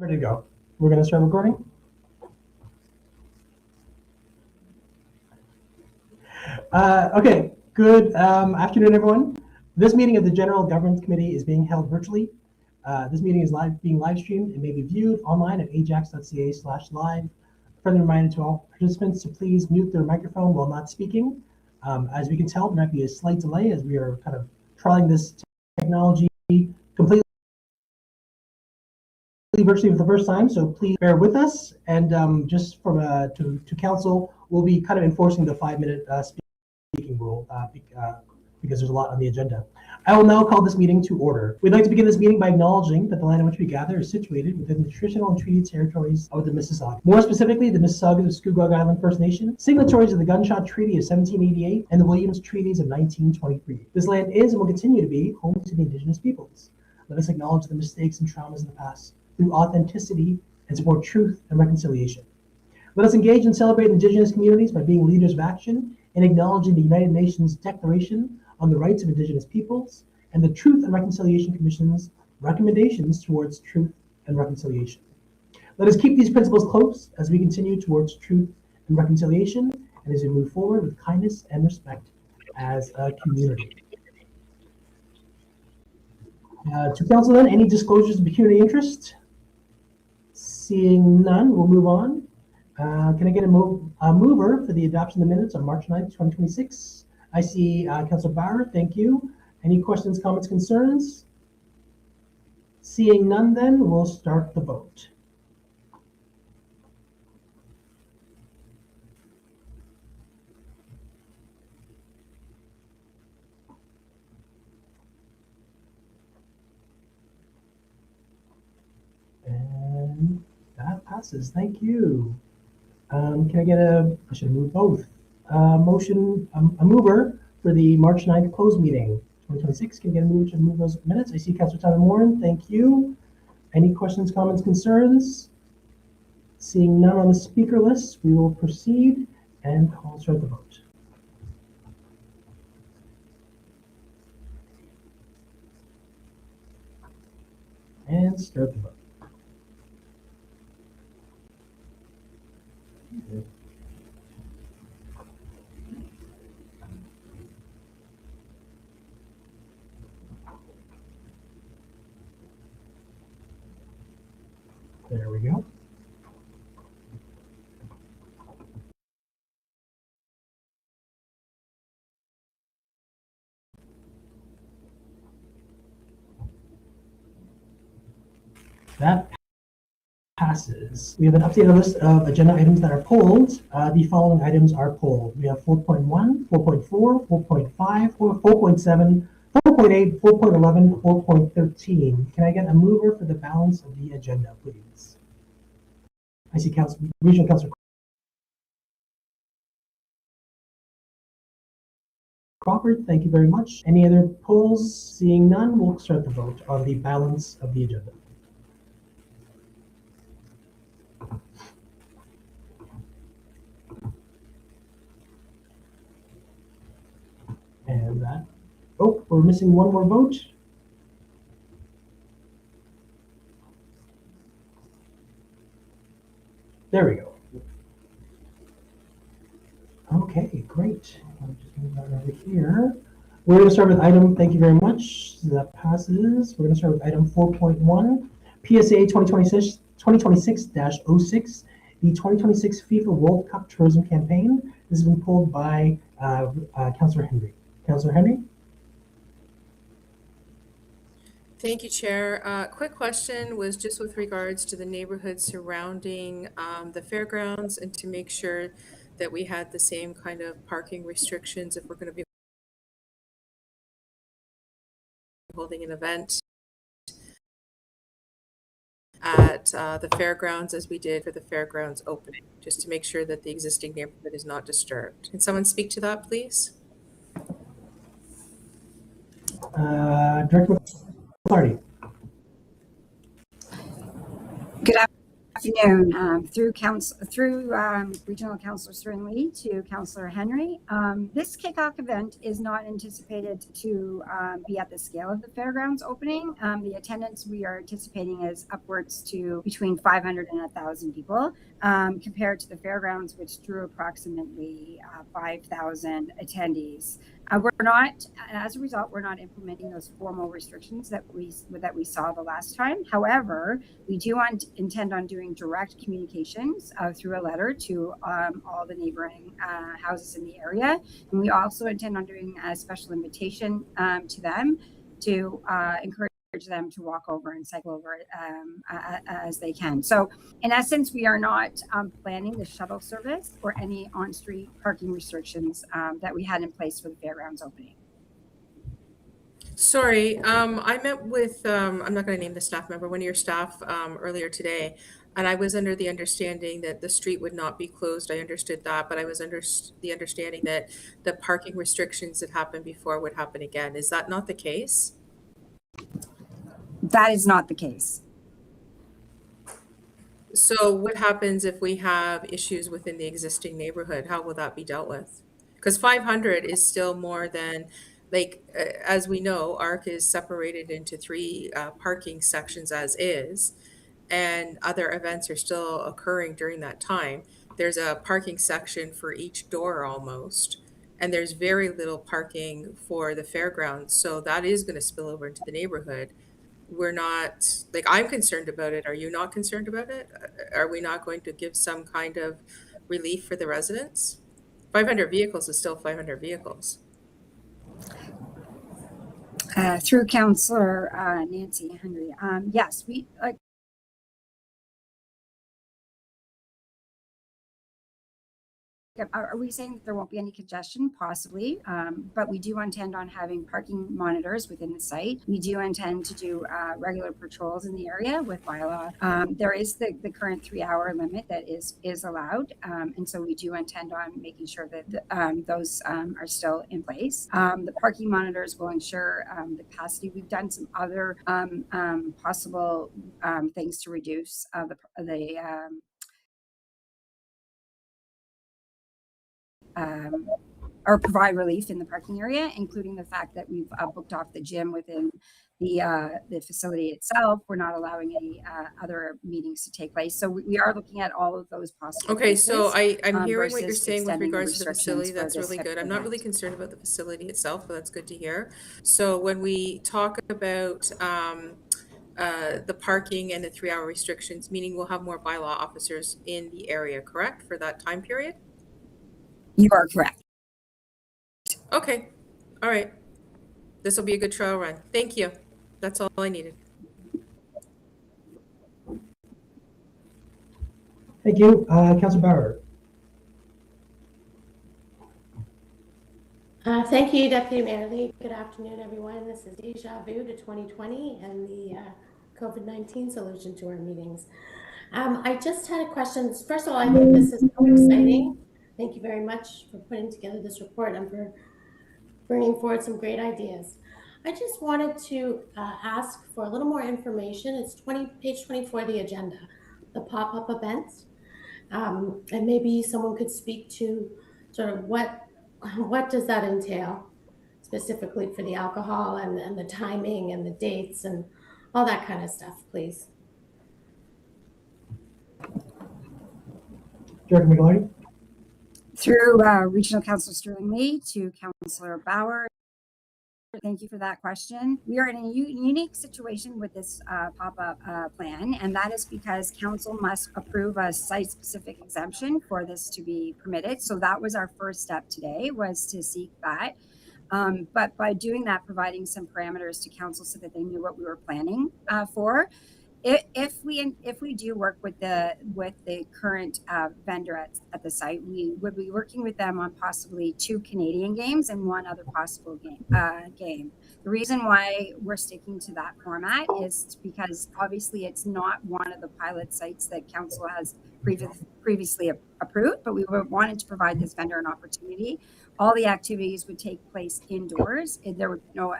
Ready to go. We're going to start recording. Okay, good afternoon, everyone. This meeting of the General Governance Committee is being held virtually. This meeting is being live streamed and may be viewed online at ajax.ca/live. Friendly reminder to all participants to please mute their microphone while not speaking. As we can tell, there might be a slight delay as we are kind of trialing this technology completely virtually for the first time, so please bear with us. And just from to council, we'll be kind of enforcing the 5-minute speaking rule because there's a lot on the agenda. I will now call this meeting to order. We'd like to begin this meeting by acknowledging that the land on which we gather is situated within the traditional and treaty territories of the Mississauga. More specifically, the Mississaugas of Scugog Island First Nation, signatories of the Gunshot Treaty of 1788 and the Williams Treaties of 1923. This land is and will continue to be home to the Indigenous peoples. Let us acknowledge the mistakes and traumas of the past through authenticity and support truth and reconciliation. Let us engage and celebrate Indigenous communities by being leaders of action and acknowledging the United Nations Declaration on the Rights of Indigenous Peoples and the Truth and Reconciliation Commission's recommendations towards truth and reconciliation. Let us keep these principles close as we continue towards truth and reconciliation and as we move forward with kindness and respect as a community. To council then, any disclosures of pecuniary interest? Seeing none, we'll move on. Can I get a mover for the adoption of the minutes on March 9th, 2026? I see Councilor Bauer, thank you. Any questions, comments, concerns? Seeing none then, we'll start the vote. And that passes, thank you. Can I get I should move both. A mover for the March 9th closed meeting, 2026. Can I get a mover to move those minutes? I see Councilor Tyler Morin, thank you. Any questions, comments, concerns? Seeing none on the speaker list, we will proceed and I'll start the vote. And start the vote. There we go. That passes. We have an updated list of agenda items that are pulled. The following items are pulled. We have 4.1, 4.4, 4.5, 4.7, 4.8, 4.11, 4.13. Can I get a mover for the balance of the agenda, please? I see Regional Councilor Crawford, thank you very much. Any other polls? Seeing none, we'll start the vote on the balance of the agenda. And that, oh, we're missing one more vote. There we go. Okay, great. I'll just move that over here. We're going to start with item, thank you very much. That passes. We're going to start with item 4.1, PSA 2026-06, the 2026 FIFA World Cup Tourism Campaign. This has been pulled by Councillor Henry. Councillor Henry? Thank you, Chair. Quick question was just with regards to the neighborhood surrounding the fairgrounds and to make sure that we had the same kind of parking restrictions if we're going to be holding an event at the fairgrounds as we did for the fairgrounds opening, just to make sure that the existing neighborhood is not disturbed. Can someone speak to that, please? Director McClarty. Good Afternoon, through Regional Councillor Sterling Lee to Councillor Henry. This kickoff event is not anticipated to be at the scale of the fairgrounds opening. The attendance we are anticipating is upwards to between 500 and 1,000 people, compared to the fairgrounds, which drew approximately 5,000 attendees. As a result, we're not implementing those formal restrictions that we saw the last time. However, we do intend on doing direct communications through a letter to all the neighboring houses in the area. And we also intend on doing a special invitation to them to encourage them to walk over and cycle over as they can. So in essence, we are not planning the shuttle service or any on-street parking restrictions that we had in place for the fairgrounds opening. Sorry, I met with, I'm not going to name the staff member, one of your staff earlier today, and I was under the understanding that the street would not be closed. I understood that, but I was under the understanding that the parking restrictions that happened before would happen again. Is that not the case? That is not the case. So what happens if we have issues within the existing neighborhood? How will that be dealt with? Because 500 is still more than, like, as we know, ARC is separated into three parking sections as is, and other events are still occurring during that time. There's a parking section for each door almost, and there's very little parking for the fairgrounds. So that is going to spill over into the neighborhood. We're not, like, I'm concerned about it. Are you not concerned about it? Are we not going to give some kind of relief for the residents? 500 vehicles is still 500 vehicles. Through Councillor Nancy Henry, yes, we are we saying that there won't be any congestion? Possibly, but we do intend on having parking monitors within the site. We do intend to do regular patrols in the area with bylaw. There is the current 3-hour limit that is allowed, and so we do intend on making sure that those are still in place. The parking monitors will ensure the capacity. We've done some other possible things to reduce or provide relief in the parking area, including the fact that we've booked off the gym within the facility itself. We're not allowing any other meetings to take place. So we are looking at all of those possible. Okay, so I'm hearing what you're versus saying with extending the regards to the facility. restrictions for That's this really type good. of I'm not really event. concerned about the facility itself, but that's good to hear. So when we talk about the parking and the 3-hour restrictions, meaning we'll have more bylaw officers in the area, correct, for that time period? You are correct. Okay, all right. This will be a good trial run. Thank you. That's all I needed. Thank you. Councillor Bauer. Thank you, Deputy Mayor Lee. Good afternoon, everyone. This is Deja Vu to 2020 and the COVID-19 solution to our meetings. I just had a question. First of all, I think this is so exciting. Thank you very much for putting together this report and for bringing forward some great ideas. I just wanted to ask for a little more information. It's page 24 of the agenda, the pop-up events. And maybe someone could speak to sort of what does that entail specifically for the alcohol and the timing and the dates and all that kind of stuff, please. Director Migalati. Through Regional Councillor Sterling Lee to Councillor Bauer. Thank you for that question. We are in a unique situation with this pop-up plan, and that is because council must approve a site-specific exemption for this to be permitted. So that was our first step today, was to seek that. But by doing that, providing some parameters to council so that they knew what we were planning for. If we do work with the current vendor at the site, we would be working with them on possibly 2 Canadian games and 1 other possible game. The reason why we're sticking to that format is because obviously it's not one of the pilot sites that council has previously approved, but we wanted to provide this vendor an opportunity. All the activities would take place indoors. There were no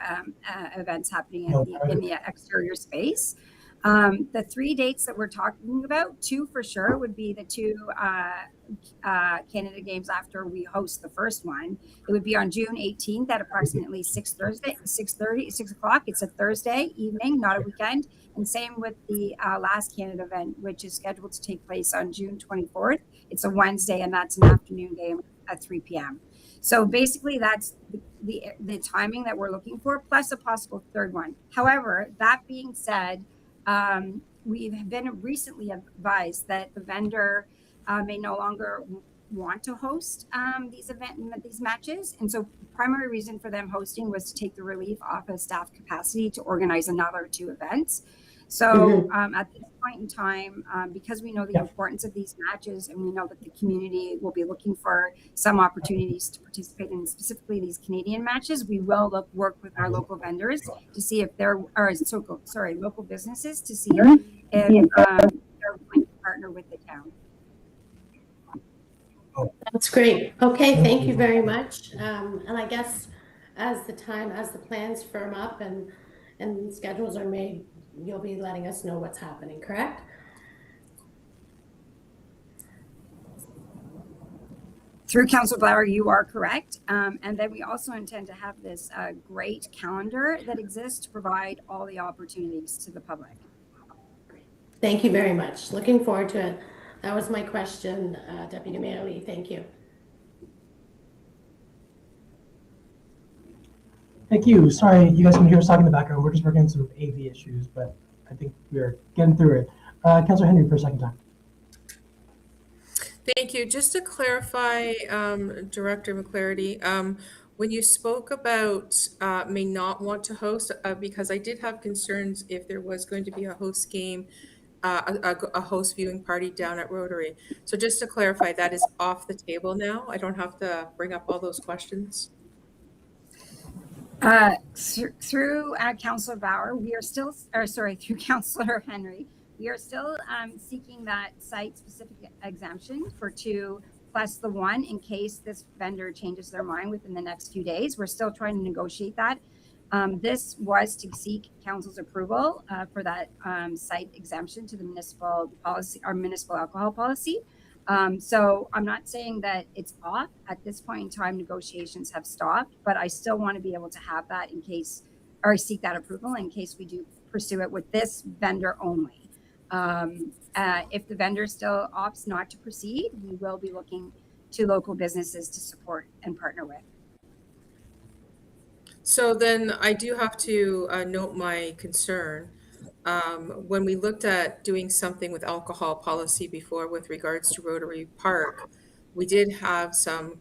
events happening in the exterior space. The 3 dates that we're talking about, 2 for sure would be the 2 Canada Games after we host the first one. It would be on June 18th at approximately 6 o'clock. It's a Thursday evening, not a weekend. And same with the last Canada event, which is scheduled to take place on June 24th. It's a Wednesday, and that's an afternoon game at 3 p.m. So basically, that's the timing that we're looking for, plus a possible third one. However, that being said, we've been recently advised that the vendor may no longer want to host these matches, and so primary reason for them hosting was to take the relief off of staff capacity to organize another 2 events. So at this point in time, because we know the importance of these matches, and we know that the community will be looking for some opportunities to participate in specifically these Canadian matches, we will work with our local vendors to see if local businesses to see if they're going to partner with the town. That's great. Okay, thank you very much. And I guess as the plans firm up and schedules are made, you'll be letting us know what's happening, correct? Through Councillor Blauer, you are correct. And then we also intend to have this great calendar that exists to provide all the opportunities to the public. Thank you very much. Looking forward to it. That was my question, Deputy Mayor Lee. Thank you. Thank you. Sorry, you guys can hear us talking in the background. We're just working on some AV issues, but I think we're getting through it. Councillor Henry for a second time. Thank you. Just to clarify, Director McClarity, when you spoke about may not want to host, because I did have concerns if there was going to be a host game, a host viewing party down at Rotary. So just to clarify, that is off the table now. I don't have to bring up all those questions. Through Councillor Bauer, we are still, through Councillor Henry, we are still seeking that site-specific exemption for 2 plus the 1 in case this vendor changes their mind within the next few days. We're still trying to negotiate that. This was to seek council's approval for that site exemption to the municipal policy, our municipal alcohol policy. So I'm not saying that it's off at this point in time. Negotiations have stopped, but I still want to be able to have that in case, or seek that approval in case we do pursue it with this vendor only. If the vendor still opts not to proceed, we will be looking to local businesses to support and partner with. So then I do have to note my concern. When we looked at doing something with alcohol policy before with regards to Rotary Park, we did have some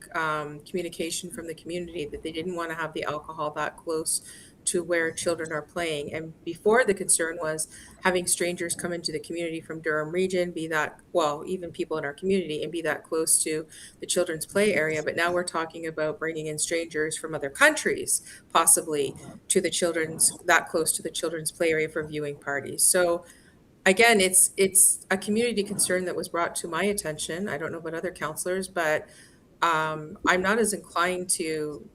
communication from the community that they didn't want to have the alcohol that close to where children are playing. And before, the concern was having strangers come into the community from Durham region, be that, well, even people in our community, and be that close to the children's play area. But now we're talking about bringing in strangers from other countries, possibly to the that close to the children's play area for viewing parties. So again, it's a community concern that was brought to my attention. I don't know about other councillors, but I'm not as inclined to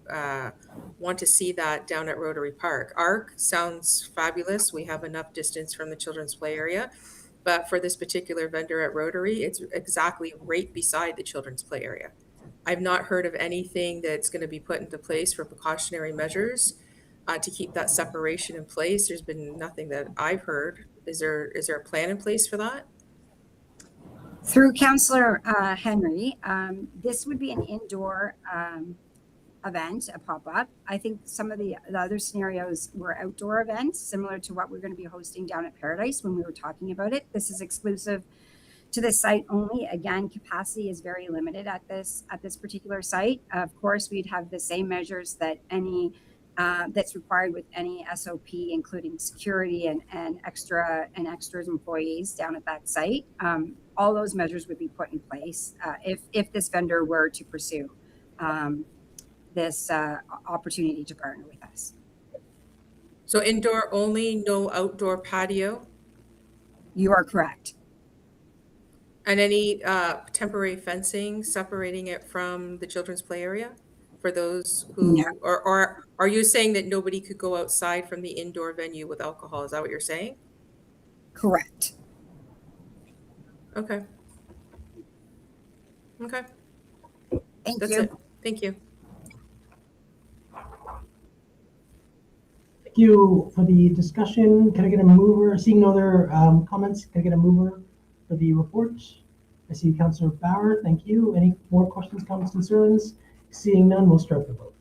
want to see that down at Rotary Park. ARC sounds fabulous. We have enough distance from the children's play area. But for this particular vendor at Rotary, it's exactly right beside the children's play area. I've not heard of anything that's going to be put into place for precautionary measures to keep that separation in place. There's been nothing that I've heard. Is there a plan in place for that? Through Councillor Henry, this would be an indoor event, a pop-up. I think some of the other scenarios were outdoor events, similar to what we're going to be hosting down at Paradise when we were talking about it. This is exclusive to this site only. Again, capacity is very limited at this particular site. Of course, we'd have the same measures that any that's required with any SOP, including security and extras employees down at that site. All those measures would be put in place if this vendor were to pursue this opportunity to partner with us. So indoor only, no outdoor patio? You are correct. And any temporary fencing separating it from the children's play area for those who, No. or are you saying that nobody could go outside from the indoor venue with alcohol? Is that what you're saying? Correct. Okay. Okay, Thank that's you. it. Thank you. Thank you for the discussion. Can I get a mover? Seeing no other comments, can I get a mover for the report? I see Councillor Bauer. Thank you. Any more questions, comments, concerns? Seeing none, we'll start the vote.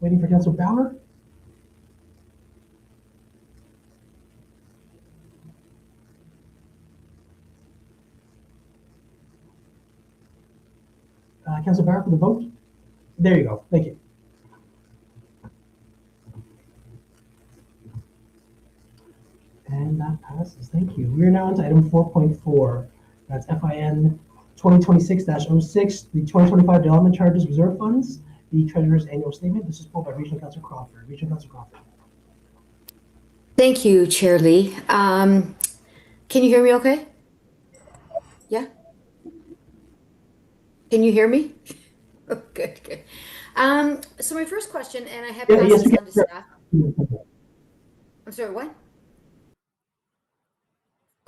Waiting for Councillor Bauer. Councillor Bauer for the vote. There you go. Thank you. And that passes. Thank you. We are now on to item 4.4. That's FIN 2026-06, the 2025 Development Charges Reserve Funds, the Treasurer's Annual Statement. This is pulled by Regional Councillor Crawford. Regional Councillor Crawford. Thank you, Chair Lee. Can you hear me okay? Yeah? Can you hear me? Oh, good, good. So my first question, and I have passed Yes, we this on to can. staff. I'm sorry, what?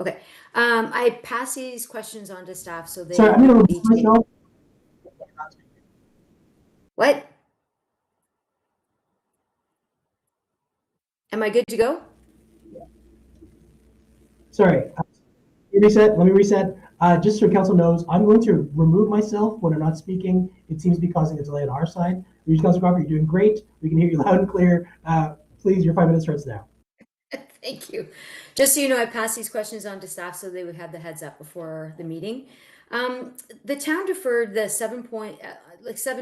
Okay. I pass these questions on to staff so they. Sorry, I'm going to remove myself. What? Am I good to go? Sorry. Let me reset. Just so council knows, I'm going to remove myself when I'm not speaking. It seems to be causing a delay on our side. Regional Councillor Crawford, you're doing great. We can hear you loud and clear. Please, your 5 minutes starts now. Thank you. Just so you know, I passed these questions on to staff so they would have the heads up before the meeting. The town deferred the $7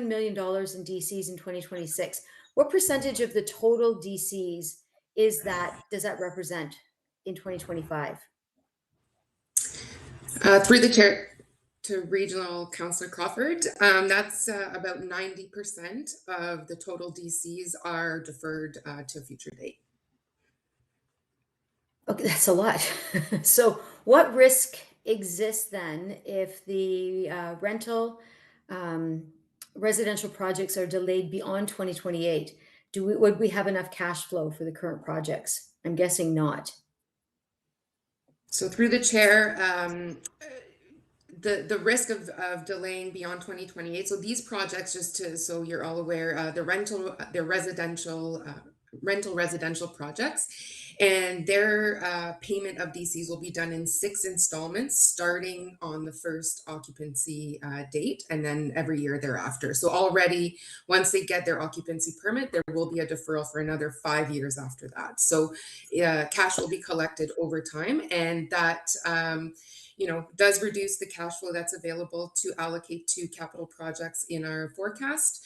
million in DCs in 2026. What percentage of the total DCs does that represent in 2025? Through the chair to Regional Councillor Crawford, that's about 90% of the total DCs are deferred to a future date. Okay, that's a lot. So what risk exists then if the residential projects are delayed beyond 2028? Would we have enough cash flow for the current projects? I'm guessing not. So through the chair, the risk of delaying beyond 2028. So these projects, so you're all aware, they're rental residential projects, and their payment of DCs will be done in 6 installments, starting on the first occupancy date, and then every year thereafter. So already, once they get their occupancy permit, there will be a deferral for another 5 years after that. So cash will be collected over time, and that does reduce the cash flow that's available to allocate to capital projects in our forecast,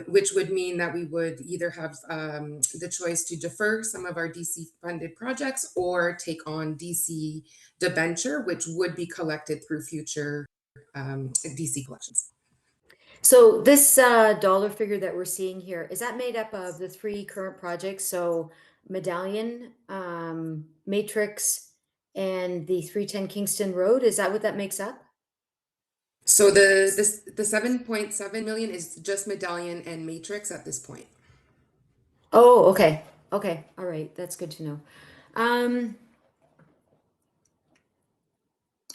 which would mean that we would either have the choice to defer some of our DC funded projects or take on DC debenture, which would be collected through future DC collections. So this dollar figure that we're seeing here, is that made up of the 3 current projects? So Medallion, Matrix, and the 310 Kingston Road, is that what that makes up? So the 7.7 million is just Medallion and Matrix at this point. Oh, okay. Okay. All right. That's good to know.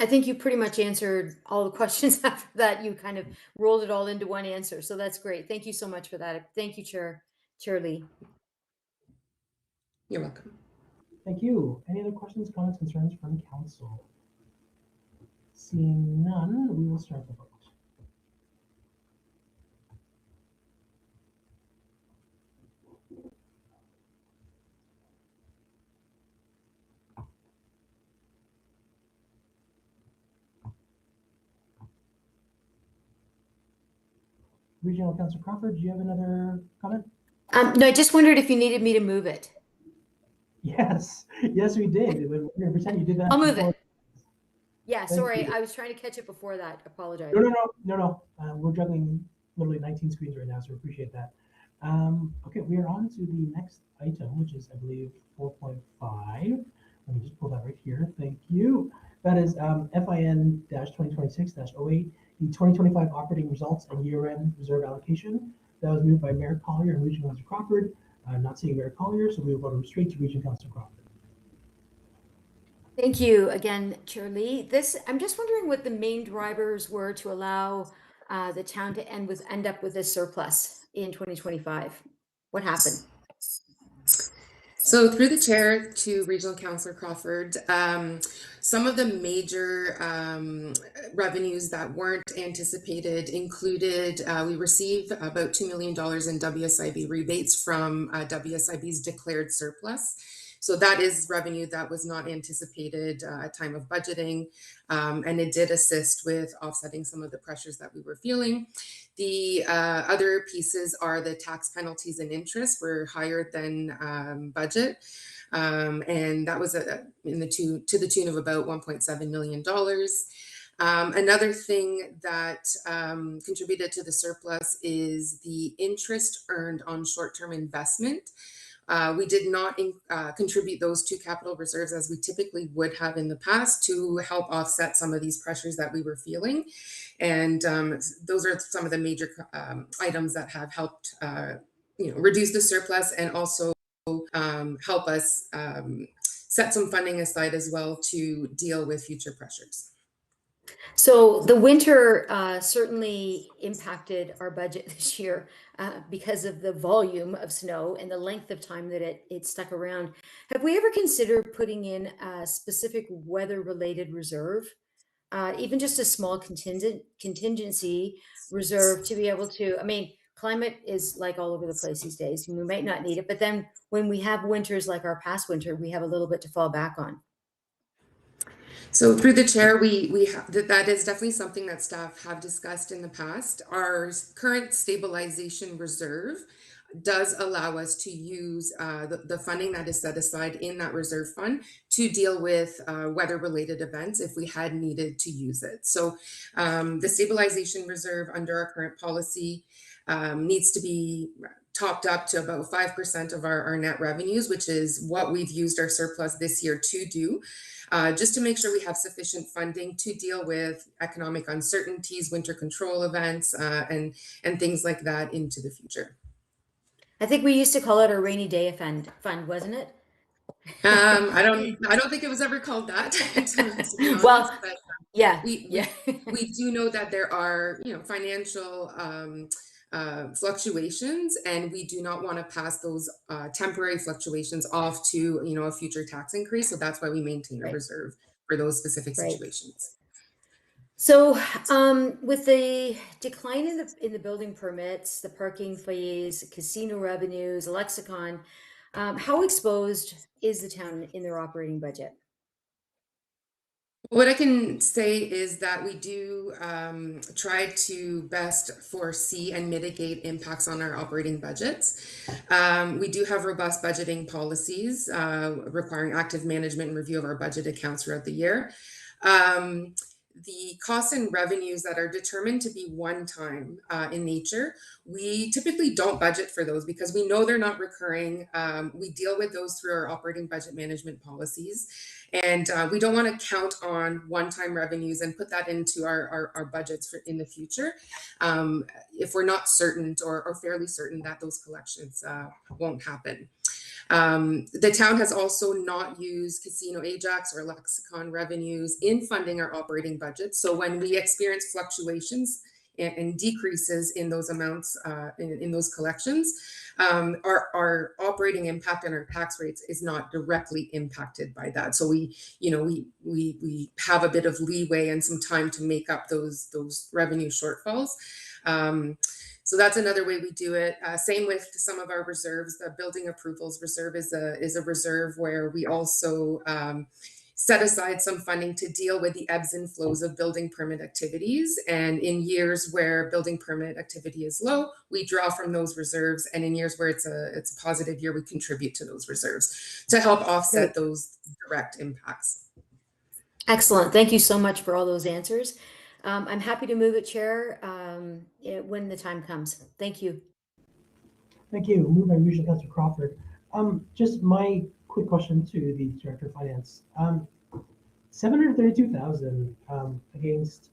I think you pretty much answered all the questions after that. You kind of rolled it all into one answer. So that's great. Thank you so much for that. Thank you, Chair Lee. You're welcome. Thank you. Any other questions, comments, concerns from council? Seeing none, we will start the vote. Regional Councillor Crawford, do you have another comment? No, I just wondered if you needed me to move it. Yes, we did. 100% you did that. I'll move before. it. Yeah, Thank sorry. you. I was trying to catch it before that. Apologize. No. We're juggling literally 19 screens right now, so we appreciate that. Okay, we are on to the next item, which is, I believe, 4.5. Let me just pull that right here. Thank you. That is FIN-2026-08, the 2025 operating results and year-end reserve allocation. That was moved by Mayor Collier and Regional Councillor Crawford. Not seeing Mayor Collier, so we will go straight to Regional Councillor Crawford. Thank you again, Chair Lee. I'm just wondering what the main drivers were to allow the town to end up with a surplus in 2025. What happened? So through the chair to Regional Councillor Crawford, some of the major revenues that weren't anticipated included, we received about $2 million in WSIB rebates from WSIB's declared surplus. So that is revenue that was not anticipated at time of budgeting, and it did assist with offsetting some of the pressures that we were feeling. The other pieces are the tax penalties and interest were higher than budget, and that was to the tune of about $1.7 million. Another thing that contributed to the surplus is the interest earned on short-term investment. We did not contribute those to capital reserves as we typically would have in the past to help offset some of these pressures that we were feeling. And those are some of the major items that have helped reduce the surplus and also help us set some funding aside as well to deal with future pressures. So the winter certainly impacted our budget this year because of the volume of snow and the length of time that it stuck around. Have we ever considered putting in a specific weather-related reserve, even just a small contingency reserve to be able to, I mean, climate is like all over the place these days, and we might not need it, but then when we have winters like our past winter, we have a little bit to fall back on. So through the chair, that is definitely something that staff have discussed in the past. Our current stabilization reserve does allow us to use the funding that is set aside in that reserve fund to deal with weather-related events if we had needed to use it. So the stabilization reserve under our current policy needs to be topped up to about 5% of our net revenues, which is what we've used our surplus this year to do. Just to make sure we have sufficient funding to deal with economic uncertainties, winter control events, and things like that into the future. I think we used to call it a rainy day fund, wasn't it? I don't think it was ever called that. To be honest, well, but, yeah, we do know that there are financial fluctuations, and we do not want to pass those temporary fluctuations off to a future tax increase. So that's why we maintain a reserve for those specific situations. So with the decline in the building permits, the parking fees, casino revenues, Lexicon, how exposed is the town in their operating budget? What I can say is that we do try to best foresee and mitigate impacts on our operating budgets. We do have robust budgeting policies requiring active management and review of our budget accounts throughout the year. The costs and revenues that are determined to be one-time in nature, we typically don't budget for those because we know they're not recurring. We deal with those through our operating budget management policies. And we don't want to count on one-time revenues and put that into our budgets in the future if we're not certain or fairly certain that those collections won't happen. The town has also not used Casino Ajax or Lexicon revenues in funding our operating budget. So when we experience fluctuations and decreases in those amounts, in those collections, our operating impact and our tax rates is not directly impacted by that. So we have a bit of leeway and some time to make up those revenue shortfalls. So that's another way we do it. Same with some of our reserves. The building approvals reserve is a reserve where we also set aside some funding to deal with the ebbs and flows of building permit activities. And in years where building permit activity is low, we draw from those reserves. And in years where it's a positive year, we contribute to those reserves to help offset those direct impacts. Excellent. Thank you so much for all those answers. I'm happy to move it, Chair, when the time comes. Thank you. Thank you. Moved by Regional Councillor Crawford. Just my quick question to the Director of Finance. 732,000 against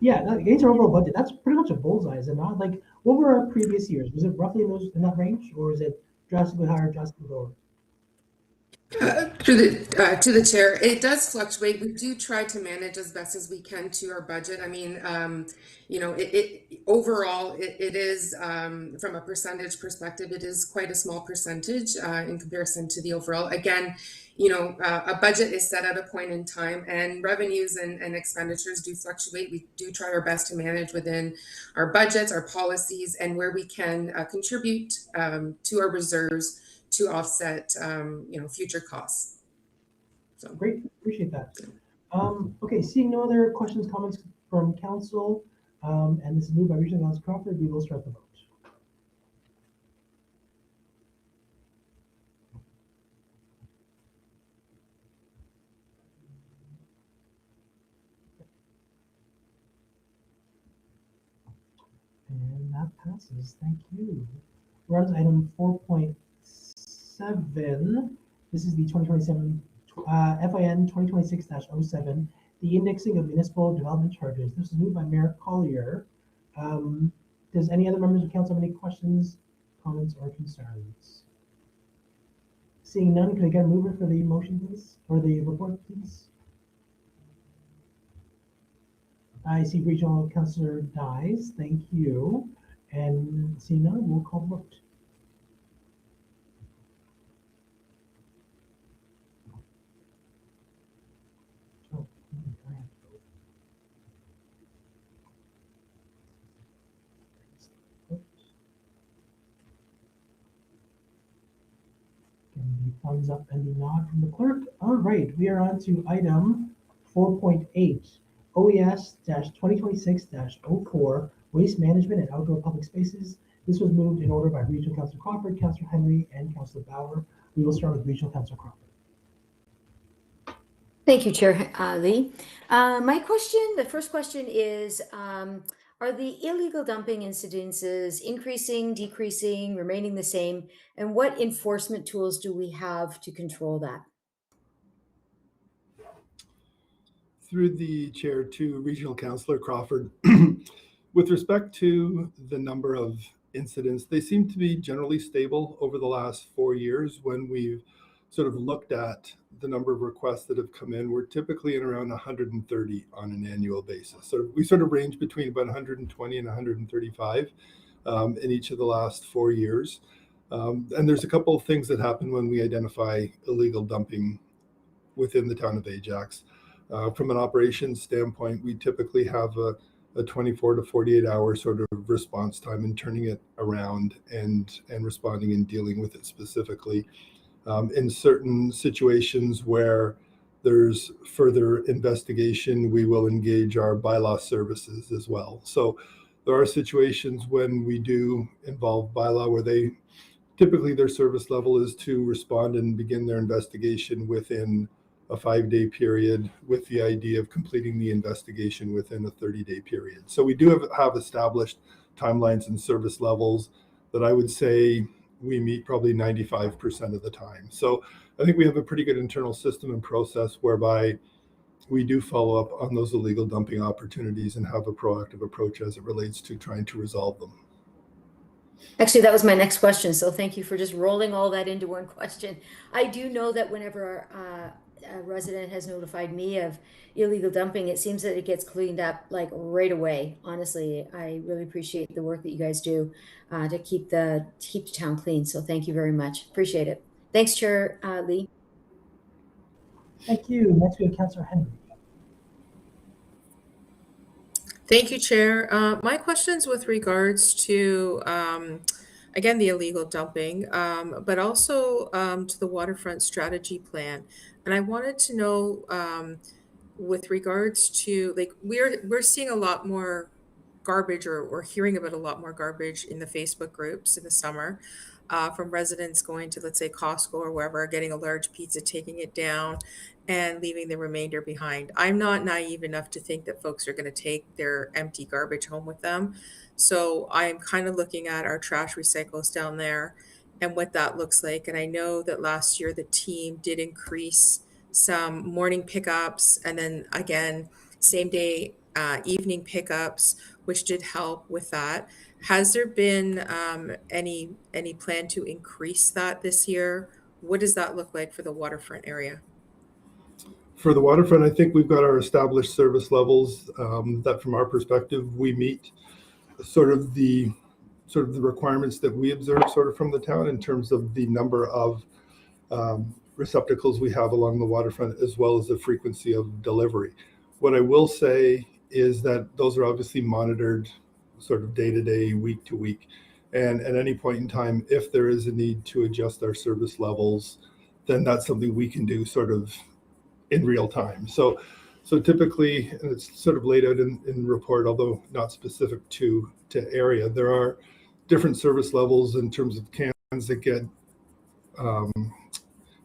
Yeah, that against our overall budget, that's pretty much a bullseye, is it not? Like, what were our previous years? Was it roughly in that range, or is it drastically higher, drastically lower? To the chair, it does fluctuate. We do try to manage as best as we can to our budget. I mean, it overall, it is, from a percentage perspective, it is quite a small percentage in comparison to the overall. Again, a budget is set at a point in time, and revenues and expenditures do fluctuate. We do try our best to manage within our budgets, our policies, and where we can contribute to our reserves to offset, future costs. So Great, appreciate that. Okay, seeing no other questions, comments from council, and this is moved by Regional Council Crawford, we will start the vote. And that passes, thank you. We're on to item 4.7. This is the 2027 FIN 2026-07, the indexing of municipal development charges. This is moved by Mayor Collier. Does any other members of council have any questions, comments, or concerns? Seeing none, could I get a mover for the motion, please, or the report, please? I see Regional Councilor Dies, thank you. And seeing none, we'll call the vote. Oh, I have to vote. Getting the thumbs up and the nod from the clerk. All right, we are on to item 4.8, OES-2026-04, Waste Management and Outdoor Public Spaces. This was moved in order by Regional Councilor Crawford, Councilor Henry, and Councilor Bauer. We will start with Regional Councilor Crawford. Thank you, Chair Lee. The first question is, are the illegal dumping incidences increasing, decreasing, remaining the same? And what enforcement tools do we have to control that? Through the chair to Regional Councilor Crawford, with respect to the number of incidents, they seem to be generally stable over the last 4 years. When we've sort of looked at the number of requests that have come in, we're typically in around 130 on an annual basis. So we sort of range between about 120 and 135 in each of the last 4 years. And there's a couple of things that happen when we identify illegal dumping within the town of Ajax. From an operations standpoint, we typically have a 24 to 48 hour sort of response time in turning it around and responding and dealing with it specifically. In certain situations where there's further investigation, we will engage our bylaw services as well. So there are situations when we do involve bylaw where typically their service level is to respond and begin their investigation within a 5-day period, with the idea of completing the investigation within a 30-day period. So we do have established timelines and service levels that I would say we meet probably 95% of the time. So I think we have a pretty good internal system and process whereby we do follow up on those illegal dumping opportunities and have a proactive approach as it relates to trying to resolve them. Actually, that was my next question. So thank you for just rolling all that into one question. I do know that whenever a resident has notified me of illegal dumping, it seems that it gets cleaned up like right away. Honestly, I really appreciate the work that you guys do to keep the town clean. So thank you very much. Appreciate it. Thanks, Chair Lee. Thank you. Next we have Councilor Henry. Thank you, Chair. My question's with regards to, again, the illegal dumping, but also to the waterfront strategy plan. And I wanted to know, with regards to, like, we're seeing a lot more garbage, or we're hearing about a lot more garbage in the Facebook groups in the summer, from residents going to, let's say, Costco or wherever, getting a large pizza, taking it down, and leaving the remainder behind. I'm not naive enough to think that folks are going to take their empty garbage home with them. So I'm kind of looking at our trash recycles down there and what that looks like. And I know that last year the team did increase some morning pickups, and then again, same day evening pickups, which did help with that. Has there been any plan to increase that this year? What does that look like for the waterfront area? For the waterfront, I think we've got our established service levels that from our perspective, we meet sort of the requirements that we observe sort of from the town in terms of the number of receptacles we have along the waterfront, as well as the frequency of delivery. What I will say is that those are obviously monitored sort of day to day, week to week. And at any point in time, if there is a need to adjust our service levels, then that's something we can do sort of in real time. So typically, and it's sort of laid out in the report, although not specific to area, there are different service levels in terms of cans that get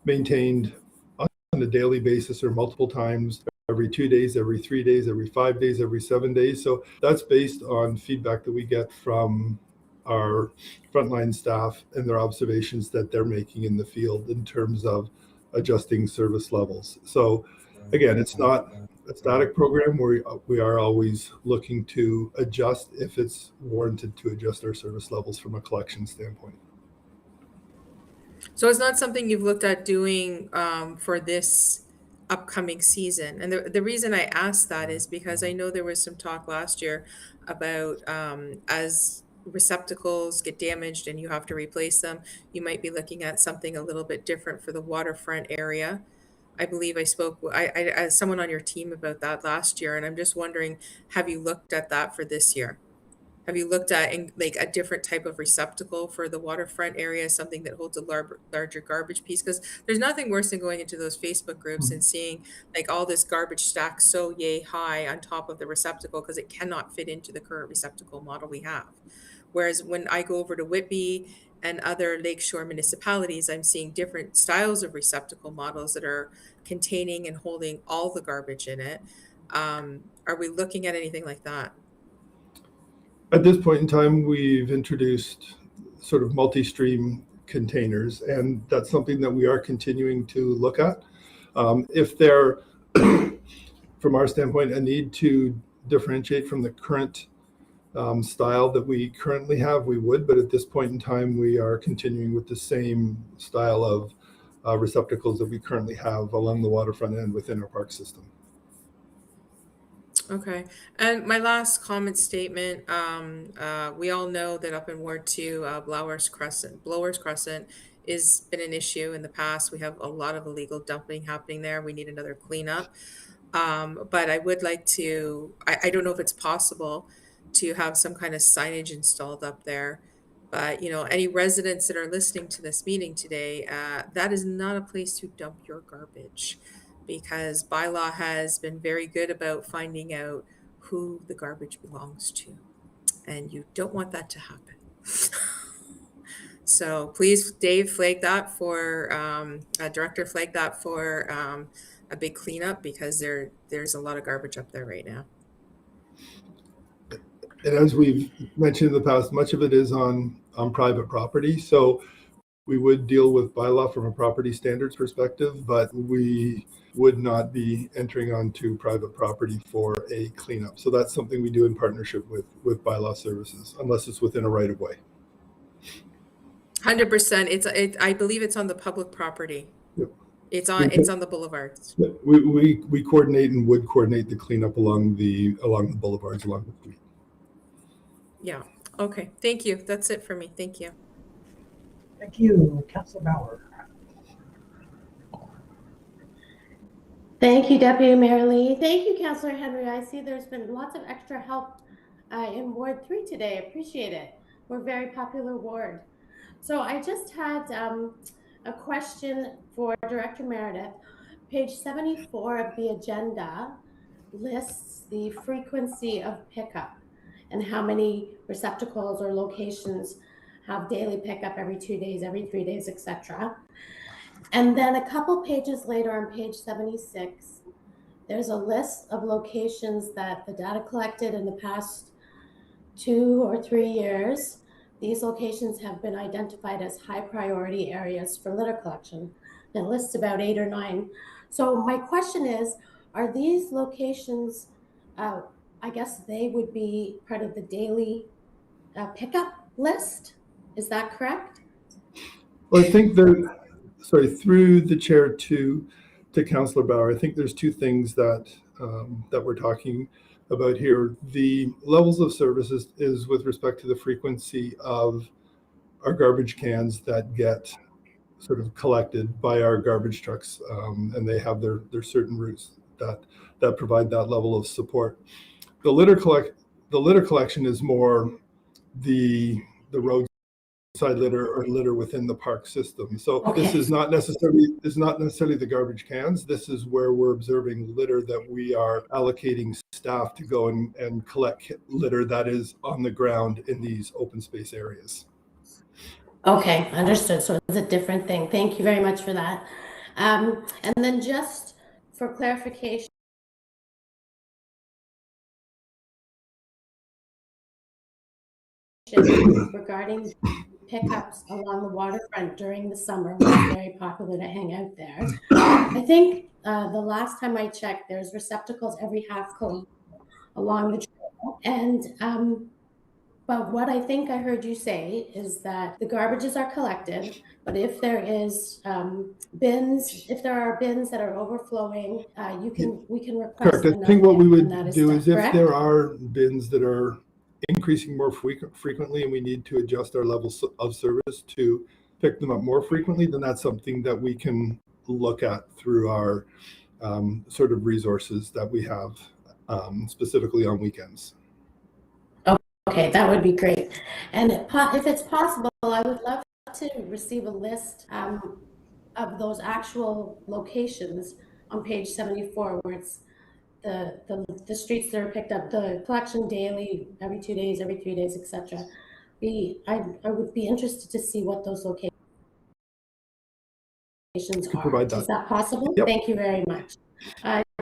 maintained on a daily basis or multiple times, every 2 days, every 3 days, every 5 days, every 7 days. So that's based on feedback that we get from our frontline staff and their observations that they're making in the field in terms of adjusting service levels. So again, it's not a static program where we are always looking to adjust if it's warranted to adjust our service levels from a collection standpoint. So it's not something you've looked at doing for this upcoming season. And the reason I asked that is because I know there was some talk last year about as receptacles get damaged and you have to replace them, you might be looking at something a little bit different for the waterfront area. I believe I spoke as someone on your team about that last year, and I'm just wondering, have you looked at that for this year? Have you looked at like a different type of receptacle for the waterfront area, something that holds a larger garbage piece? Because there's nothing worse than going into those Facebook groups and seeing like all this garbage stacked so yay high on top of the receptacle because it cannot fit into the current receptacle model we have. Whereas when I go over to Whitby and other lakeshore municipalities, I'm seeing different styles of receptacle models that are containing and holding all the garbage in it. Are we looking at anything like that? At this point in time, we've introduced sort of multi-stream containers, and that's something that we are continuing to look at. If there, from our standpoint, a need to differentiate from the current style that we currently have, we would, but at this point in time, we are continuing with the same style of receptacles that we currently have along the waterfront and within our park system. Okay. And my last comment statement, we all know that up in Ward 2, Blowers Crescent has been an issue in the past. We have a lot of illegal dumping happening there. We need another cleanup. But I would like to, I don't know if it's possible to have some kind of signage installed up there. But, you know, any residents that are listening to this meeting today, that is not a place to dump your garbage, because bylaw has been very good about finding out who the garbage belongs to. And you don't want that to happen. So please, Dave, flag that for, Director, flag that for a big cleanup, because there's a lot of garbage up there right now. And as we've mentioned in the past, much of it is on private property. So we would deal with bylaw from a property standards perspective, but we would not be entering onto private property for a cleanup. So that's something we do in partnership with bylaw services, unless it's within a right of way. 100%. I believe it's on the public property. Yep. It's on the boulevards. We coordinate and would coordinate the cleanup along the boulevards along the street. Yeah. Okay. Thank you. That's it for me. Thank you. Thank you, Councilor Bauer. Thank you, Deputy Mayor Lee. Thank you, Councillor Henry. I see there's been lots of extra help in Ward 3 today. Appreciate it. We're a very popular ward. So I just had a question for Director Meredith. Page 74 of the agenda lists the frequency of pickup and how many receptacles or locations have daily pickup every 2 days, every 3 days, etc. And then a couple pages later on page 76, there's a list of locations that the data collected in the past 2 or 3 years. These locations have been identified as high priority areas for litter collection. It lists about 8 or 9. So my question is, are these locations I guess they would be part of the daily pickup list. Is that correct? Well, I think through the chair to Councillor Bauer, I think there's two things that that we're talking about here. The levels of services is with respect to the frequency of our garbage cans that get sort of collected by our garbage trucks, and they have their certain routes that provide that level of support. The litter collection is more the roadside litter or litter within the park system. So This is not necessarily the garbage cans. This is where we're observing litter that we are allocating staff to go and collect litter that is on the ground in these open space areas. Okay, understood. So it's a different thing. Thank you very much for that. And then just for clarification, regarding pickups along the waterfront during the summer, when it's very popular to hang out there. I think the last time I checked, there's receptacles every half kilometer along the trail. And but what I think I heard you say is that the garbages are collected, but if there is bins, if there are bins that are overflowing, we can request. Correct. I think what we would do is if correct? there are bins that are increasing more frequently and we need to adjust our levels of service to pick them up more frequently, then that's something that we can look at through our sort of resources that we have specifically on weekends. Okay, that would be great. And if it's possible, I would love to receive a list of those actual locations on page 74, where it's the streets that are picked up, the collection daily, every 2 days, every 3 days, etc. I would be interested to see what those locations are. Provide that. Is that possible? Yep. Thank you very much.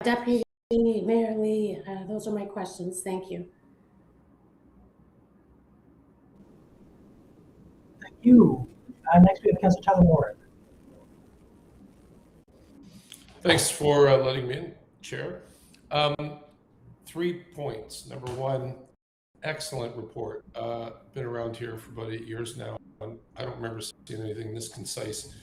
Deputy Mayor Lee, those are my questions. Thank you. Thank you. Next we have Councillor Tyler Moore. Thanks for letting me in, Chair. 3 points. Number one, excellent report. Been around here for about 8 years now, and I don't remember seeing anything this concise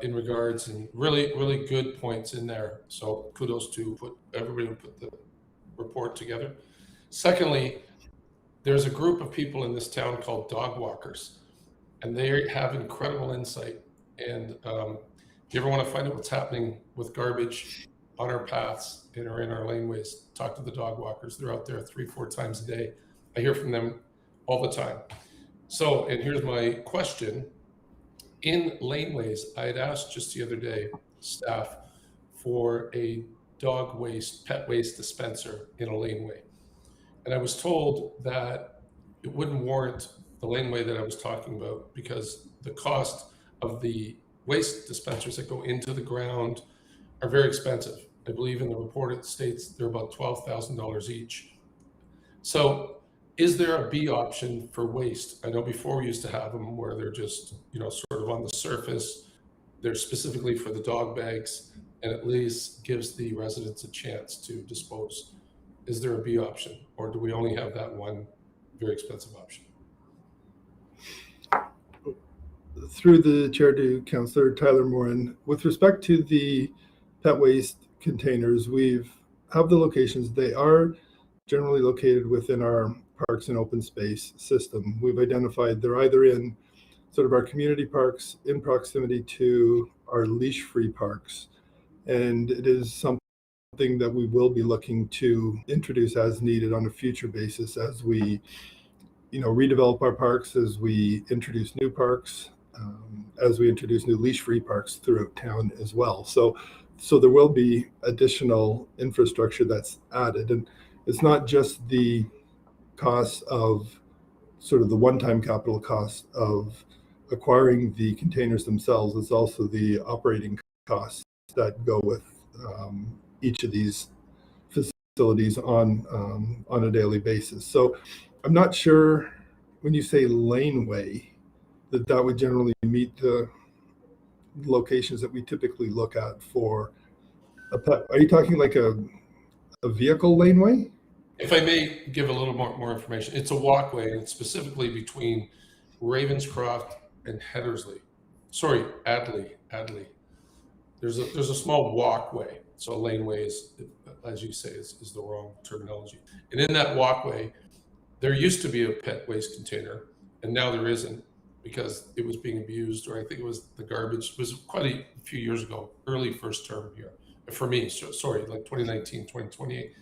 in regards, and really good points in there. So kudos to everybody who put the report together. Secondly, there's a group of people in this town called dog walkers, and they have incredible insight. And if you ever want to find out what's happening with garbage on our paths or in our laneways, talk to the dog walkers. They're out there 3-4 times a day. I hear from them all the time. So, and here's my question. In laneways, I had asked just the other day, staff, for a dog waste, pet waste dispenser in a laneway. And I was told that it wouldn't warrant the laneway that I was talking about because the cost of the waste dispensers that go into the ground are very expensive. I believe in the report it states they're about $12,000 each. So is there a B option for waste? I know before we used to have them where they're just, sort of on the surface. They're specifically for the dog bags and at least gives the residents a chance to dispose. Is there a B option, or do we only have that one very expensive option? Through the chair to Councillor Tyler Morin, with respect to the pet waste containers, we have the locations. They are generally located within our parks and open space system. We've identified they're either in sort of our community parks in proximity to our leash-free parks, and it is something that we will be looking to introduce as needed on a future basis as we redevelop our parks, as we introduce new parks, as we introduce new leash-free parks throughout town as well. So there will be additional infrastructure that's added, and it's not just the cost of sort of the one-time capital cost of acquiring the containers themselves. It's also the operating costs that go with each of these facilities on a daily basis. So I'm not sure when you say laneway that would generally meet the locations that we typically look at for a pet. Are you talking like a vehicle laneway? If I may give a little more information, it's a walkway, and it's specifically between Ravenscroft and Heathersley. Sorry, Adley. There's a small walkway, so a laneway is, as you say, is the wrong terminology. And in that walkway, there used to be a pet waste container, and now there isn't because it was being abused, or I think it was the garbage. It was quite a few years ago, early first term here for me. So sorry, like 2019, 2028.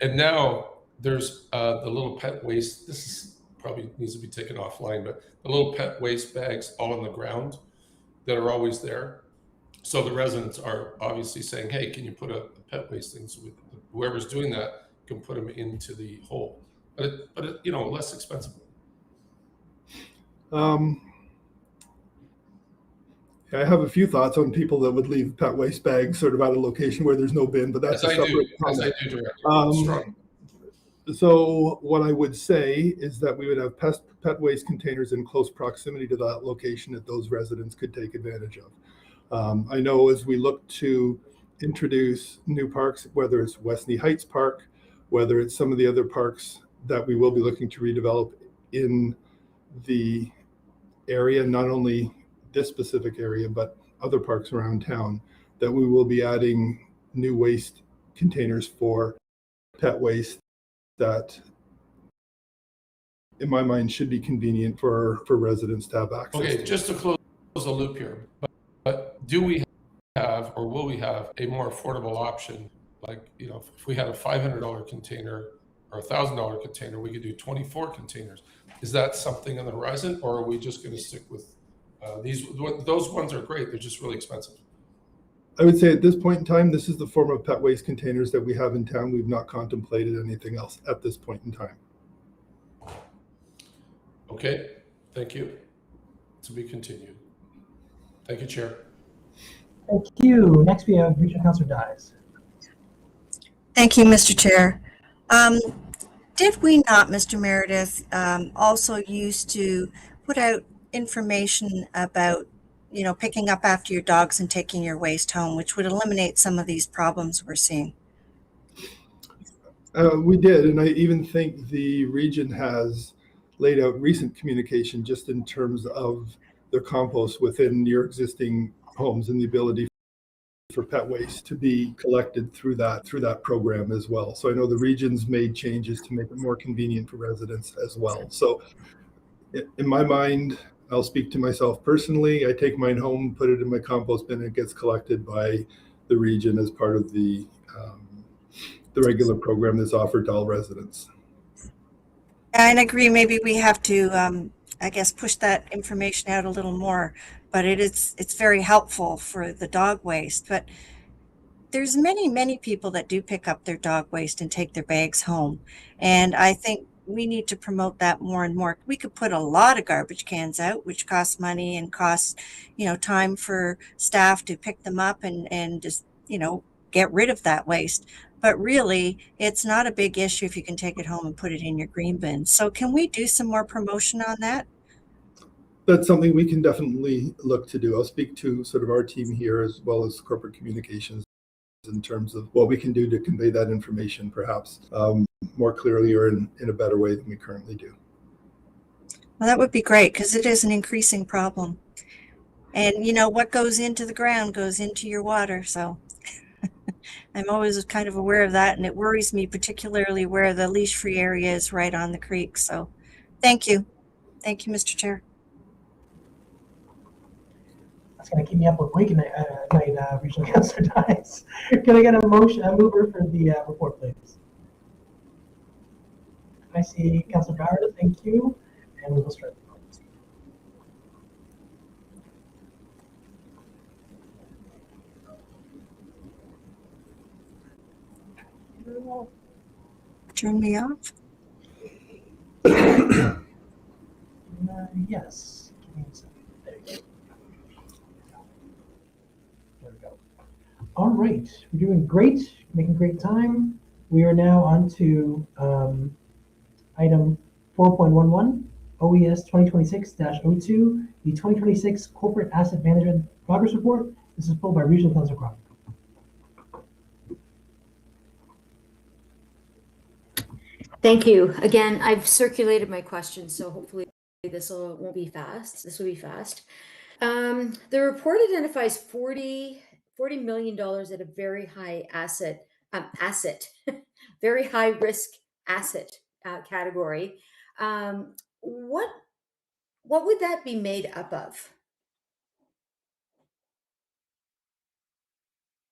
And now there's the little pet waste. This is probably needs to be taken offline, but the little pet waste bags all on the ground that are always there. So the residents are obviously saying, hey, can you put a pet waste thing? So whoever's doing that can put them into the hole, but it, you know, less expensive. I have a few thoughts on people that would leave pet waste bags sort of at a location where there's no bin, but that's As a I do, separate Director. comment. Strong. So what I would say is that we would have pet waste containers in close proximity to that location that those residents could take advantage of. I know as we look to introduce new parks, whether it's Westney Heights Park, whether it's some of the other parks that we will be looking to redevelop in the area, not only this specific area, but other parks around town, that we will be adding new waste containers for pet waste that, in my mind, should be convenient for residents to have access to. Okay, just to close the loop here, but do we have, or will we have, a more affordable option? Like, you know, if we had a $500 container or a $1,000 container, we could do 24 containers. Is that something on the horizon, or are we just going to stick with these? Those ones are great, they're just really expensive. I would say at this point in time, this is the form of pet waste containers that we have in town. We've not contemplated anything else at this point in time. Okay, thank you. To be continued. Thank you, Chair. Thank you. Next, we have Regional Councilor Dyes. Thank you, Mr. Chair. Did we not, Mr. Meredith, also used to put out information about, you know, picking up after your dogs and taking your waste home, which would eliminate some of these problems we're seeing? We did, and I even think the region has laid out recent communication just in terms of their compost within your existing homes and the ability for pet waste to be collected through that program as well. So I know the region's made changes to make it more convenient for residents as well. So in my mind, I'll speak to myself personally. I take mine home, put it in my compost bin, and it gets collected by the region as part of the regular program that's offered to all residents. And I agree, maybe we have to, I guess, push that information out a little more, but it's very helpful for the dog waste. But there's many people that do pick up their dog waste and take their bags home. And I think we need to promote that more and more. We could put a lot of garbage cans out, which costs money and costs, you know, time for staff to pick them up and just, you know, get rid of that waste. But really, it's not a big issue if you can take it home and put it in your green bin. So can we do some more promotion on that? That's something we can definitely look to do. I'll speak to sort of our team here as well as corporate communications in terms of what we can do to convey that information perhaps more clearly or in a better way than we currently do. Well, that would be great because it is an increasing problem. And, you know, what goes into the ground goes into your water. So I'm always kind of aware of that. And it worries me particularly where the leash-free area is right on the creek. So thank you. Thank you, Mr. Chair. That's going to keep me up awake at night, Regional Councilor Dyes. Can I get a mover for the report, please? I see Councilor Bauer, thank you. And we will start. Turn me off. Yes. Give me a second. There you go. There we go. All right. We're doing great, making great time. We are now on to item 4.11, OES 2026-02, the 2026 Corporate Asset Management Progress Report. This is pulled by Regional Councilor Crawford. Thank you. Again, I've circulated my questions, so hopefully this won't be fast. This will be fast. The report identifies $40 million at a very high very high risk asset category. What would that be made up of?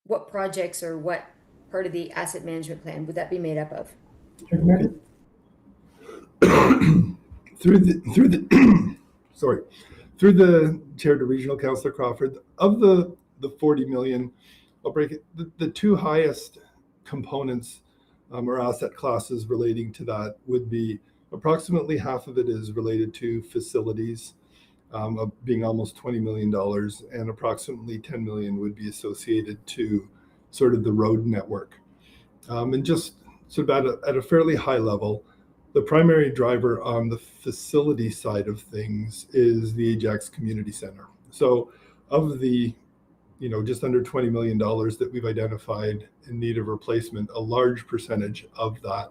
What projects or what part of the asset management plan would that be made up of? Director Meredith? through the through the chair to Regional Councillor Crawford, of the 40 million, I'll break it. The two highest components or asset classes relating to that would be approximately half of it is related to facilities, of being almost $20 million, and approximately 10 million would be associated to sort of the road network. And just sort of at a fairly high level, the primary driver on the facility side of things is the Ajax Community Center. So of the, just under $20 million that we've identified in need of replacement, a large percentage of that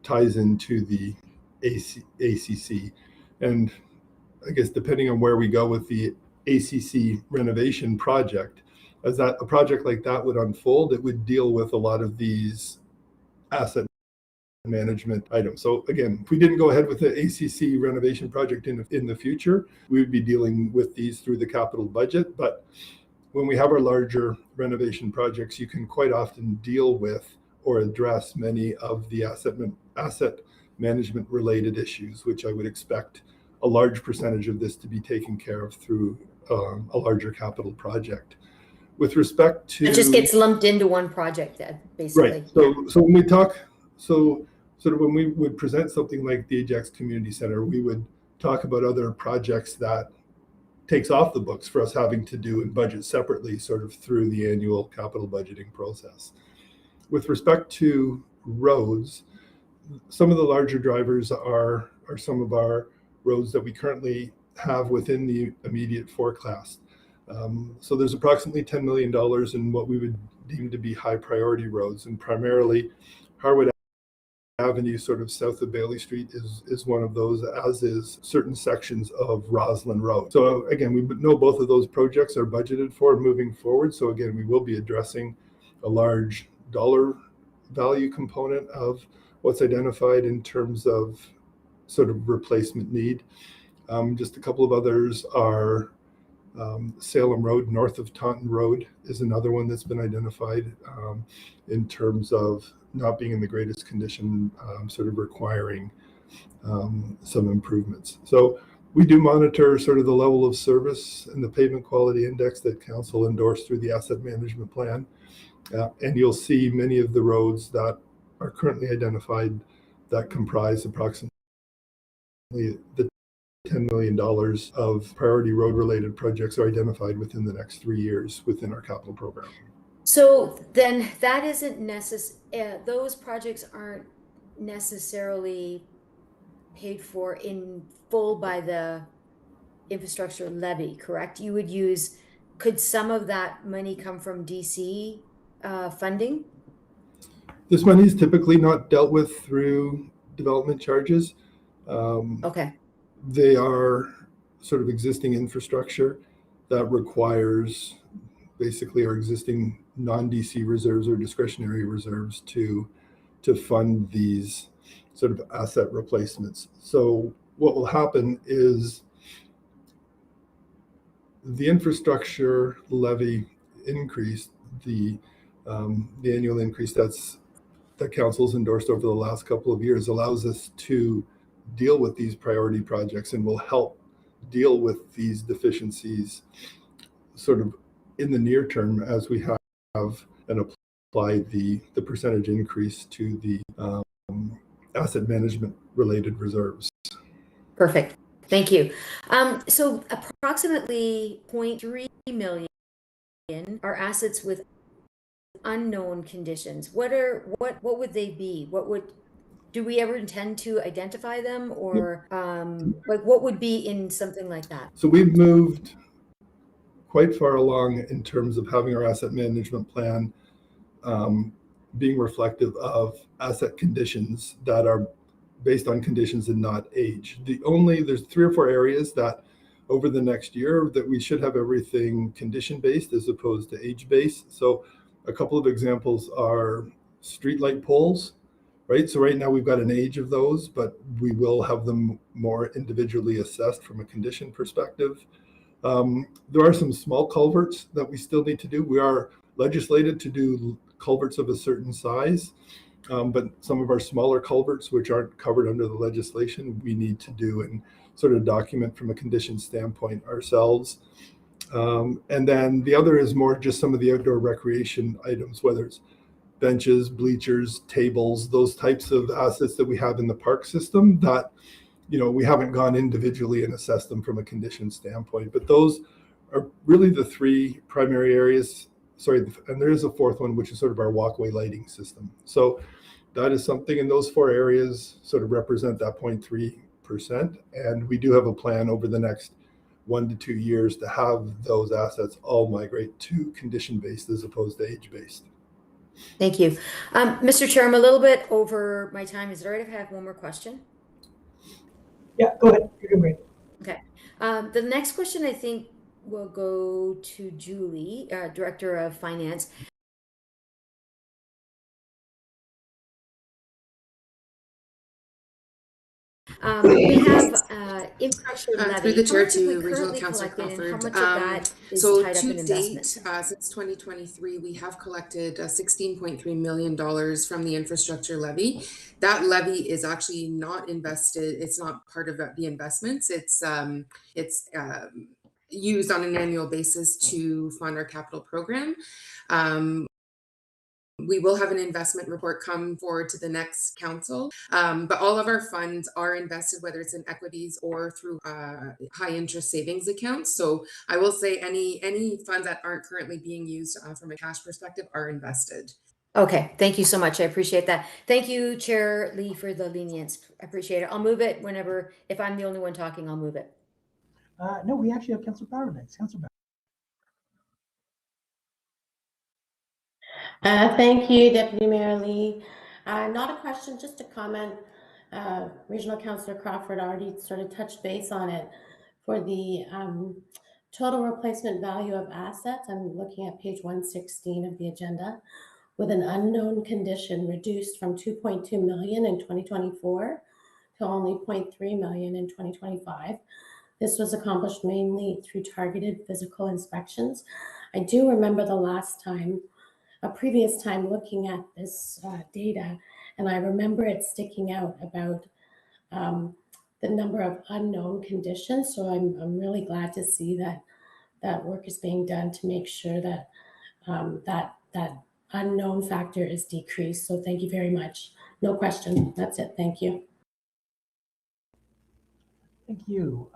ties into the ACC. And I guess depending on where we go with the ACC renovation project, as a project like that would unfold, it would deal with a lot of these asset management items. So again, if we didn't go ahead with the ACC renovation project in the future, we would be dealing with these through the capital budget. But when we have our larger renovation projects, you can quite often deal with or address many of the asset management related issues, which I would expect a large percentage of this to be taken care of through a larger capital project. With respect to, it just gets lumped into one project then, basically. Right. So when we talk, sort of when we would present something like the Ajax Community Center, we would talk about other projects that takes off the books for us having to do and budget separately, sort of through the annual capital budgeting process. With respect to roads, some of the larger drivers are some of our roads that we currently have within the immediate forecast. So there's approximately $10 million in what we would deem to be high priority roads, and primarily Harwood Avenue, sort of south of Bailey Street, is one of those, as is certain sections of Roslyn Road. So again, we know both of those projects are budgeted for moving forward. So again, we will be addressing a large dollar value component of what's identified in terms of sort of replacement need. Just a couple of others are Salem Road, north of Taunton Road, is another one that's been identified in terms of not being in the greatest condition, sort of requiring some improvements. So we do monitor sort of the level of service and the pavement quality index that council endorsed through the asset management plan. And you'll see many of the roads that are currently identified that comprise approximately the $10 million of priority road related projects are identified within the next 3 years within our capital program. So then that isn't those projects aren't necessarily paid for in full by the infrastructure levy, correct? Could some of that money come from DC funding? This money is typically not dealt with through development charges. Okay. They are sort of existing infrastructure that requires basically our existing non-DC reserves or discretionary reserves to fund these sort of asset replacements. So what will happen is the infrastructure levy increase, the annual increase that council's endorsed over the last couple of years, allows us to deal with these priority projects and will help deal with these deficiencies sort of in the near term as we have and apply the percentage increase to the asset management related reserves. Perfect. Thank you. So approximately 0.3 million are assets with unknown conditions. What would they be? Do we ever intend to identify them, or like what would be in something like that? So we've moved quite far along in terms of having our asset management plan being reflective of asset conditions that are based on conditions and not age. There's 3 or 4 areas that over the next year that we should have everything condition-based as opposed to age-based. So a couple of examples are streetlight poles, right? So right now we've got an age of those, but we will have them more individually assessed from a condition perspective. There are some small culverts that we still need to do. We are legislated to do culverts of a certain size, but some of our smaller culverts, which aren't covered under the legislation, we need to do and sort of document from a condition standpoint ourselves. And then the other is more just some of the outdoor recreation items, whether it's benches, bleachers, tables, those types of assets that we have in the park system that, we haven't gone individually and assessed them from a condition standpoint. But those are really the 3 primary areas. Sorry, and there is a 4th one, which is sort of our walkway lighting system. So that is something, and those 4 areas sort of represent that 0.3%. And we do have a plan over the next 1 to 2 years to have those assets all migrate to condition-based as opposed to age-based. Thank you. Mr. Chair, I'm a little bit over my time. Is it all right if I have one more question? Yeah, go ahead. You're doing great. Okay. The next question I think will go to Julie, Director of Finance. We have infrastructure levy. Through the chair How much have we to Regional currently Councillor collected, and how Crawford. much of that is So tied up to in date, investment? since 2023, we have collected $16.3 million from the infrastructure levy. That levy is actually not invested. It's not part of the investments. It's used on an annual basis to fund our capital program. We will have an investment report come forward to the next council, but all of our funds are invested, whether it's in equities or through high interest savings accounts. So I will say any funds that aren't currently being used from a cash perspective are invested. Okay, thank you so much. I appreciate that. Thank you, Chair Lee, for the lenience. I appreciate it. I'll move it whenever, if I'm the only one talking, I'll move it. No, we actually have Councillor Bauer next. Councillor Bauer. Thank you, Deputy Mayor Lee. Not a question, just a comment. Regional Councillor Crawford already sort of touched base on it. For the total replacement value of assets, I'm looking at page 116 of the agenda, with an unknown condition reduced from 2.2 million in 2024 to only 0.3 million in 2025. This was accomplished mainly through targeted physical inspections. I do remember a previous time looking at this data, and I remember it sticking out about the number of unknown conditions. So I'm really glad to see that work is being done to make sure that that unknown factor is decreased. So thank you very much. No question. That's it. Thank you. Thank you.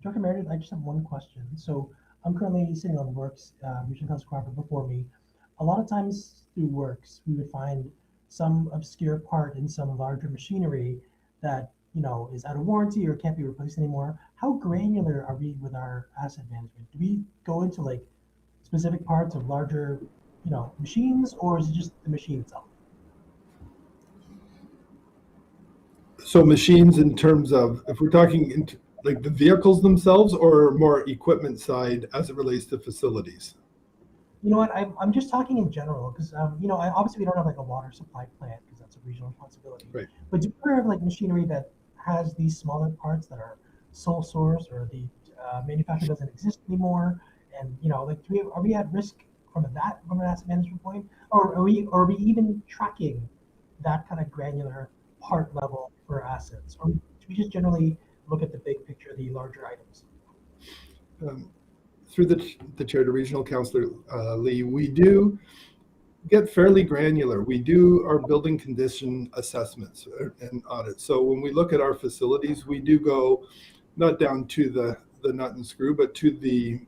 Dr. Meredith, I just have one question. So I'm currently sitting on Works, Regional Councillor Crawford before me. A lot of times through Works, we would find some obscure part in some larger machinery that, is out of warranty or can't be replaced anymore. How granular are we with our asset management? Do we go into like specific parts of larger, machines, or is it just the machine itself? So machines in terms of, if we're talking into like the vehicles themselves or more equipment side as it relates to facilities? You know what, I'm just talking in general because, obviously we don't have like a water supply plant because that's a regional responsibility. Right. But do we have like machinery that has these smaller parts that are sole source or the manufacturer doesn't exist anymore? And, are we at risk from an asset management point? Or are we even tracking that kind of granular part level for assets? Or do we just generally look at the big picture, the larger items? Through the chair to Regional Councillor Lee, we do get fairly granular. We do our building condition assessments and audits. So when we look at our facilities, we do go not down to the nut and screw, but to the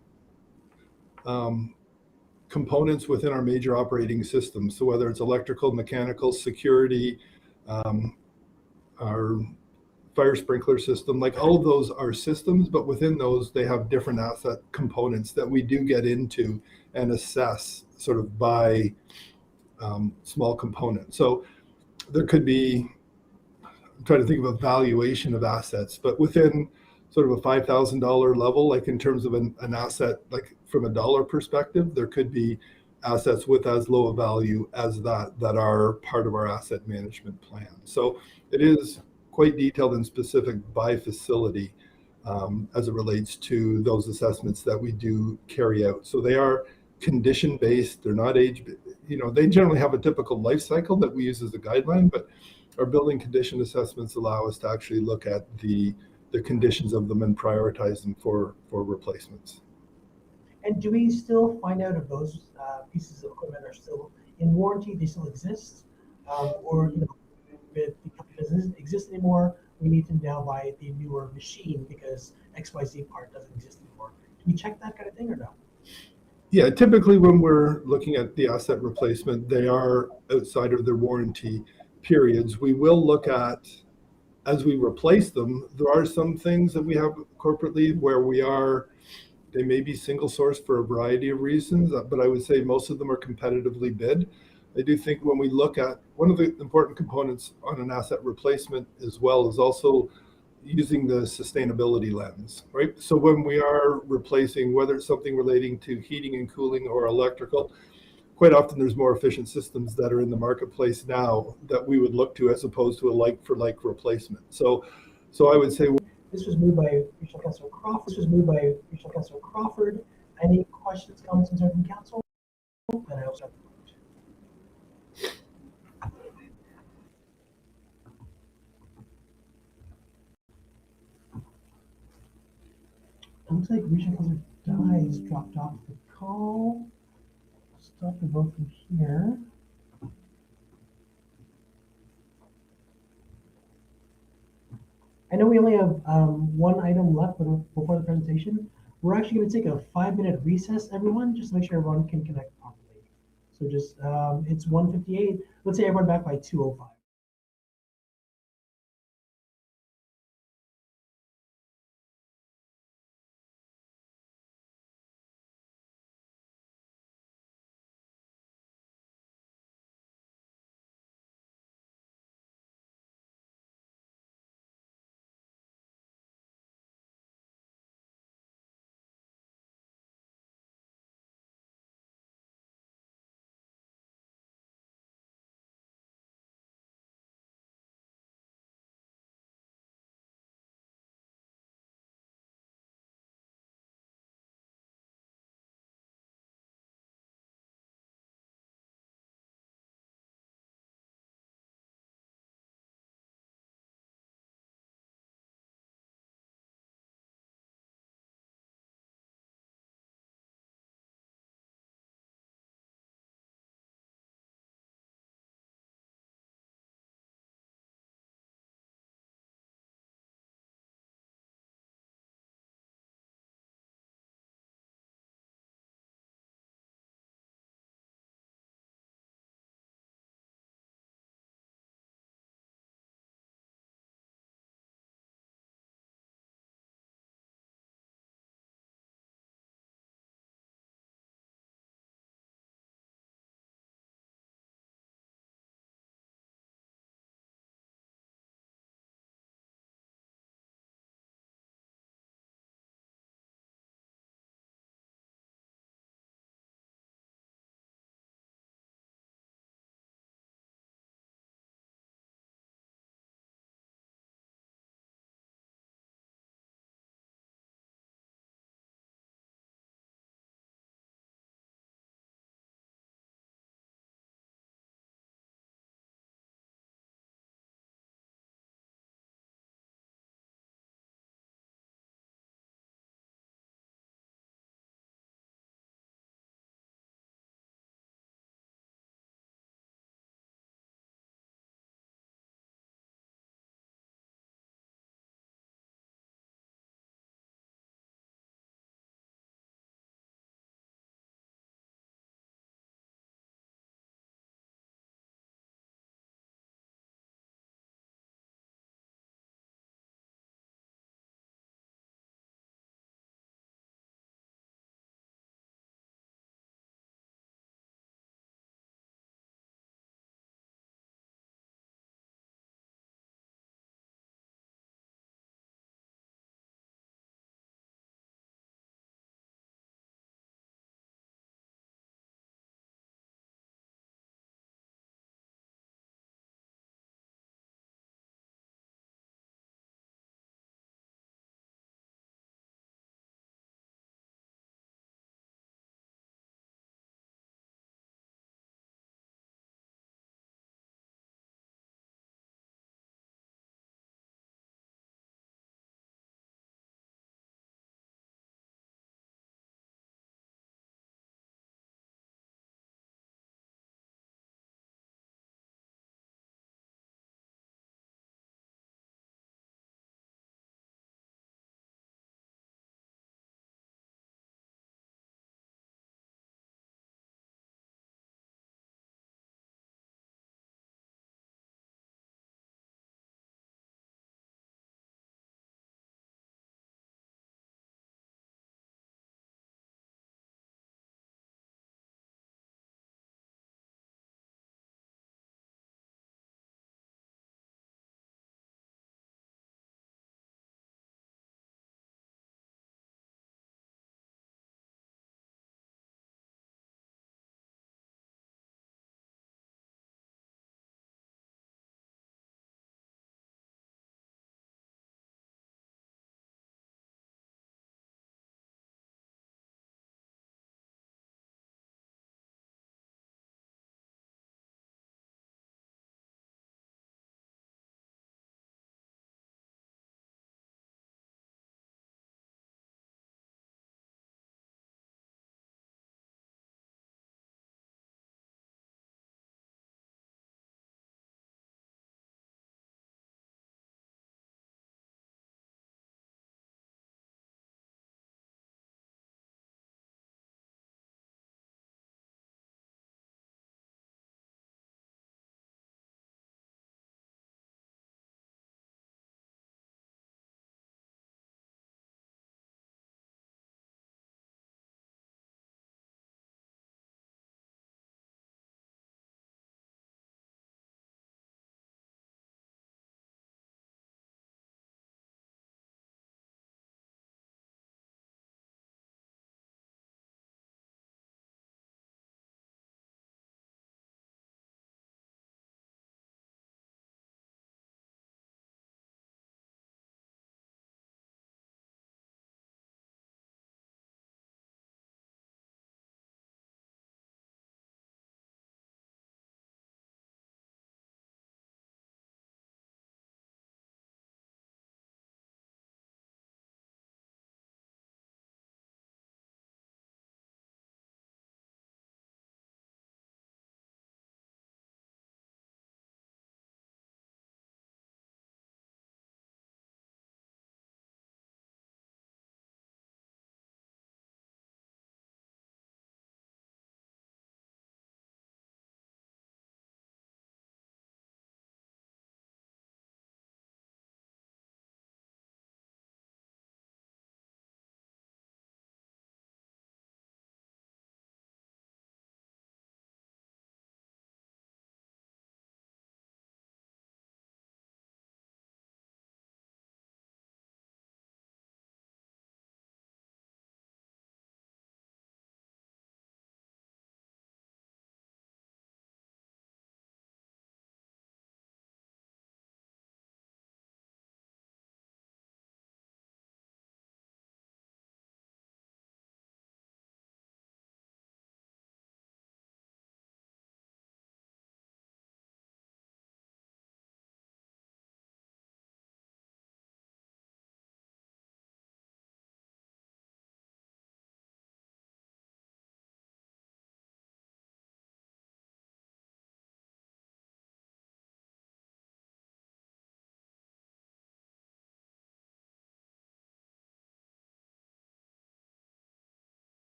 components within our major operating systems. So whether it's electrical, mechanical, security, our fire sprinkler system, like all of those are systems, but within those they have different asset components that we do get into and assess sort of by small components. So there could be I'm trying to think of a valuation of assets, but within sort of a $5,000 level, like in terms of an asset, like from a dollar perspective, there could be assets with as low a value as that are part of our asset management plan. So it is quite detailed and specific by facility as it relates to those assessments that we do carry out. So they are condition based, they're not age, they generally have a typical life cycle that we use as a guideline, but our building condition assessments allow us to actually look at the conditions of them and prioritize them for replacements. And do we still find out if those pieces of equipment are still in warranty, they still exist? Or, if the company doesn't exist anymore, we need to now buy the newer machine because XYZ part doesn't exist anymore. Do we check that kind of thing or no? Yeah, typically when we're looking at the asset replacement, they are outside of their warranty periods. We will look at, as we replace them, there are some things that we have corporately where they may be single source for a variety of reasons, but I would say most of them are competitively bid. I do think when we look at one of the important components on an asset replacement as well is also using the sustainability lens, right? So when we are replacing, whether it's something relating to heating and cooling or electrical, quite often there's more efficient systems that are in the marketplace now that we would look to as opposed to a like for like replacement. So I would say This was moved by Regional Councilor Crawford. Any questions, comments, concerns from council? And I also have it looks like Regional Councilor Dyes dropped off the call. Stop the vote from here. I know we only have one item left before the presentation. We're actually going to take a 5-minute recess, everyone, just to make sure everyone can connect properly. So just, it's 1:58. Let's say everyone back by 2:05.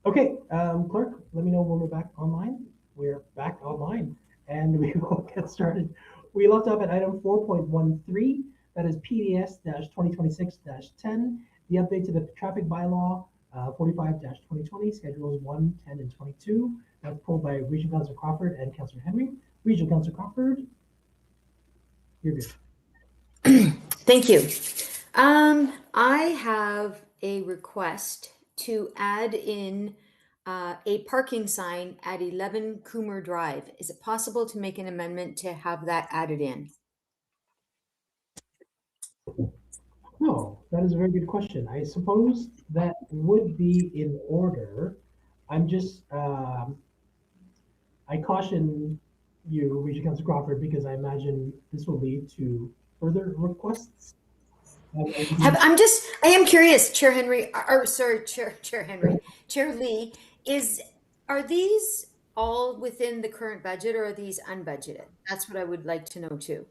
Okay, clerk, let me know when we're back online. We're back online and we will get started. We left off at item 4.13, that is PDS-2026-10, the update to the traffic bylaw 45-2020, schedules 1, 10, and 22. That's pulled by Regional Councilor Crawford and Councilor Henry. Regional Councilor Crawford, you're good. Thank you. I have a request to add in a parking sign at 11 Coomer Drive. Is it possible to make an amendment to have that added in? No, that is a very good question. I suppose that would be in order. I'm just, I caution you, Regent Councilor Crawford, because I imagine this will lead to further requests. I am curious, Chair Henry, or sorry, Chair Henry, Chair Lee, are these all within the current budget or are these unbudgeted? That's what I would like to know too.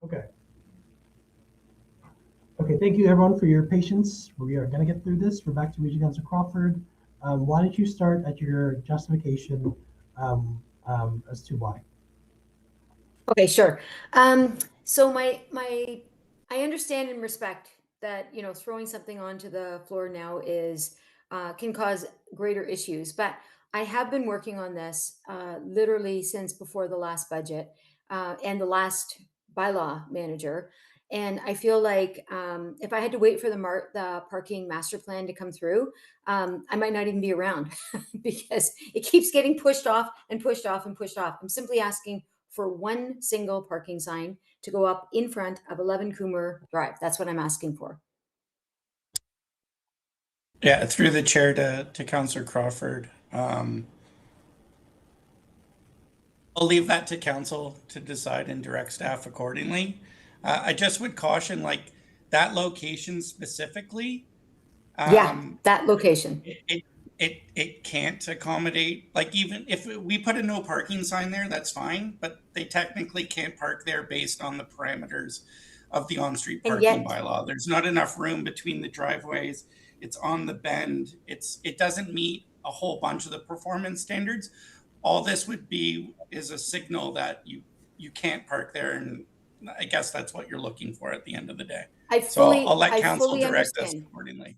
Okay. Okay, thank you everyone for your patience. We are going to get through this. We're back to Regional Councilor Crawford. Why don't you start at your justification as to why? Okay, sure. So I understand and respect that, you know, throwing something onto the floor now is can cause greater issues. But I have been working on this literally since before the last budget and the last bylaw manager. And I feel like if I had to wait for the parking master plan to come through, I might not even be around because it keeps getting pushed off and pushed off and pushed off. I'm simply asking for one single parking sign to go up in front of 11 Coomer Drive. That's what I'm asking for. Yeah, through the chair to Councillor Crawford. I'll leave that to council to decide and direct staff accordingly. I just would caution, like, that location specifically. Yeah, that location. It can't accommodate, like, even if we put a no parking sign there, that's fine, but they technically can't park there based on the parameters of the on-street parking bylaw. There's not enough room between the driveways. It's on the bend. It doesn't meet a whole bunch of the performance standards. All this would be is a signal that you can't park there, and I guess that's what you're looking for at the end of the day. I'll let council direct us accordingly.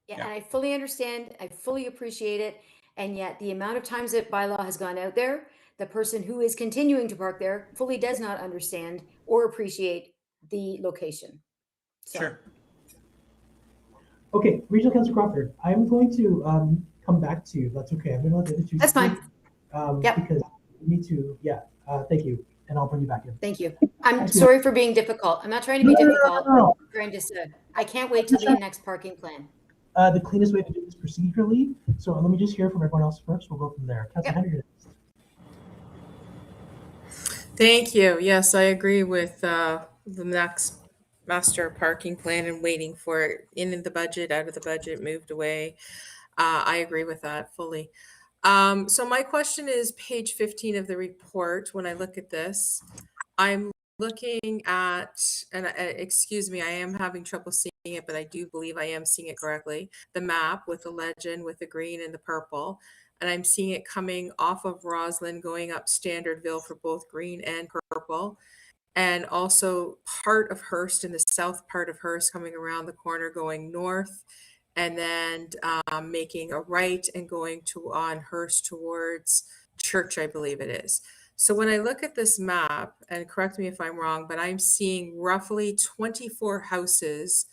Yeah, and I fully understand. I fully appreciate it. And yet the amount of times that bylaw has gone out there, the person who is continuing to park there fully does not understand or appreciate the location. So. Sure. Okay, Regional Councilor Crawford, I'm going to come back to you. That's okay. I'm going to let the other two That's fine. Because we need to, thank you. And I'll bring you back in. Thank you. I'm sorry for being difficult. I'm not trying to be difficult. No. I'm trying to say, I can't wait till the next parking plan. The cleanest way to do this procedurally. So let me just hear from everyone else first. We'll go from there. Councilor Henry. Thank you. Yes, I agree with the next master parking plan and waiting for it in the budget, out of the budget, moved away. I agree with that fully. So my question is page 15 of the report. When I look at this, I'm looking at, and excuse me, I am having trouble seeing it, but I do believe I am seeing it correctly. The map with the legend with the green and the purple. And I'm seeing it coming off of Roslyn, going up Standardville for both green and purple. And also part of Hearst, in the south part of Hearst, coming around the corner, going north, and then making a right and going on Hearst towards Church, I believe it is. So when I look at this map, and correct me if I'm wrong, but I'm seeing roughly 24 houses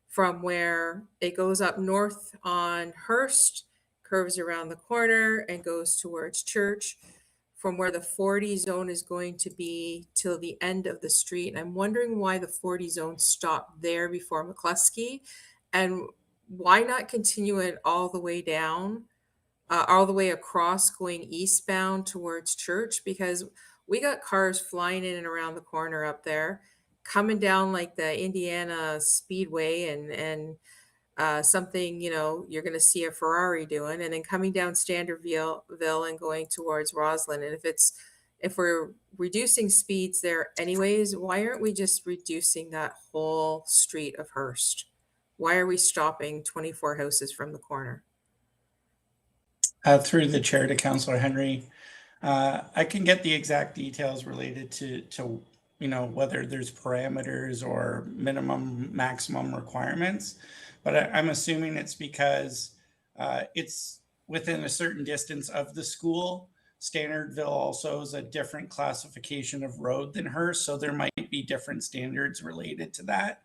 from where it goes up north on Hearst, curves around the corner and goes towards Church, from where the 40 zone is going to be till the end of the street. And I'm wondering why the 40 zone stopped there before McCluskey, and why not continue it all the way down, all the way across going eastbound towards Church, because we got cars flying in and around the corner up there, coming down like the Indiana Speedway and something, you know, you're going to see a Ferrari doing, and then coming down Standardville and going towards Roslyn. And if we're reducing speeds there anyways, why aren't we just reducing that whole street of Hearst? Why are we stopping 24 houses from the corner? Through the chair to Councillor Henry, I can get the exact details related to you know, whether there's parameters or minimum, maximum requirements, but I'm assuming it's because it's within a certain distance of the school. Standardville also is a different classification of road than Hearst, so there might be different standards related to that.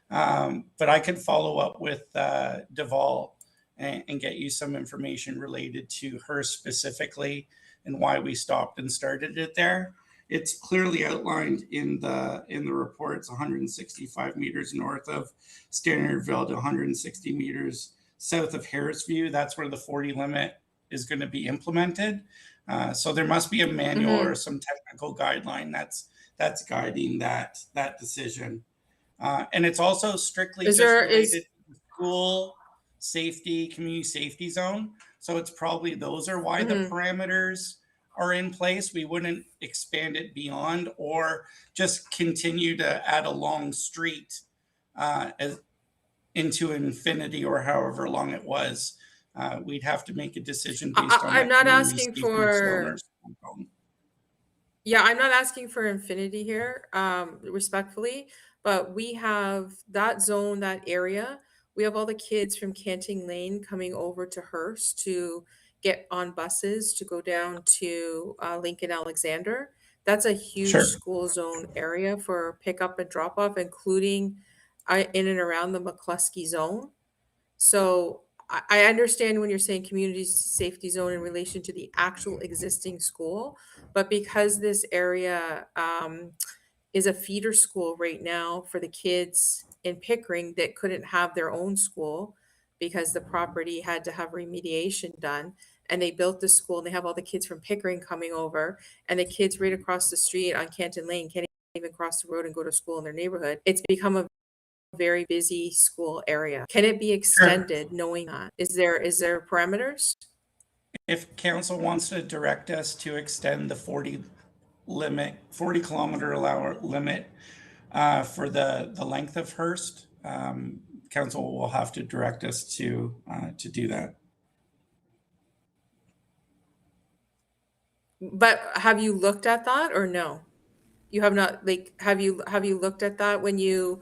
But I can follow up with Deval and get you some information related to Hearst specifically and why we stopped and started it there. It's clearly outlined in the reports, 165 meters north of Standardville to 160 meters south of Harrisview. That's where the 40 limit is going to be implemented. So there must be a manual or some technical guideline that's guiding that decision. And it's also strictly related to the school safety, community safety zone. So it's probably those are why the parameters are in place, we wouldn't expand it beyond or just continue to add a long street into infinity or however long it was. We'd have to make a decision based on I'm that not community asking safety zone for, or school zone. yeah, I'm not asking for infinity here, respectfully, but we have that zone, that area. We have all the kids from Canting Lane coming over to Hearst to get on buses to go down to Lincoln Alexander. That's a huge Sure. school zone area for pickup and drop off, including in and around the McCluskey zone. So I understand when you're saying community safety zone in relation to the actual existing school, but because this area is a feeder school right now for the kids in Pickering that couldn't have their own school because the property had to have remediation done. And they built the school and they have all the kids from Pickering coming over, and the kids right across the street on Canton Lane can't even cross the road and go to school in their neighborhood. It's become a very busy school area. Can it be extended knowing that? Is there parameters? If council wants to direct us to extend the 40 kilometer hour limit for the length of Hearst, council will have to direct us to do that. But have you looked at that or no? You have not, like, have you looked at that when the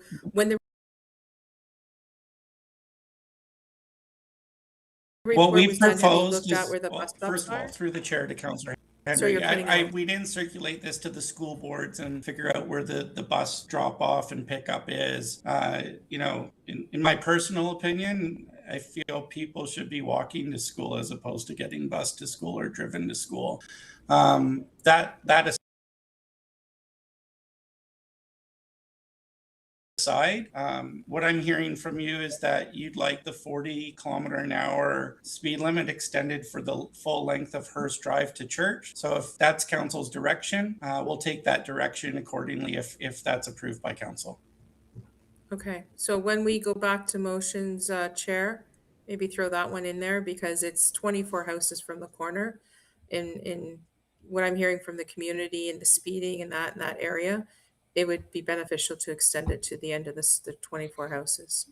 What report we was done? Have you proposed looked at is, where the well, bus stops first of all, are? through the chair to Councillor So you're Henry, cutting out. we didn't circulate this to the school boards and figure out where the bus drop off and pickup is. You know, in my personal opinion, I feel people should be walking to school as opposed to getting bused to school or driven to school. That aside, what I'm hearing from you is that you'd like the 40 kilometer an hour speed limit extended for the full length of Hearst Drive to Church. So if that's council's direction, we'll take that direction accordingly if that's approved by council. Okay, so when we go back to motions, Chair, maybe throw that one in there because it's 24 houses from the corner. In what I'm hearing from the community and the speeding in that area, it would be beneficial to extend it to the end of the 24 houses.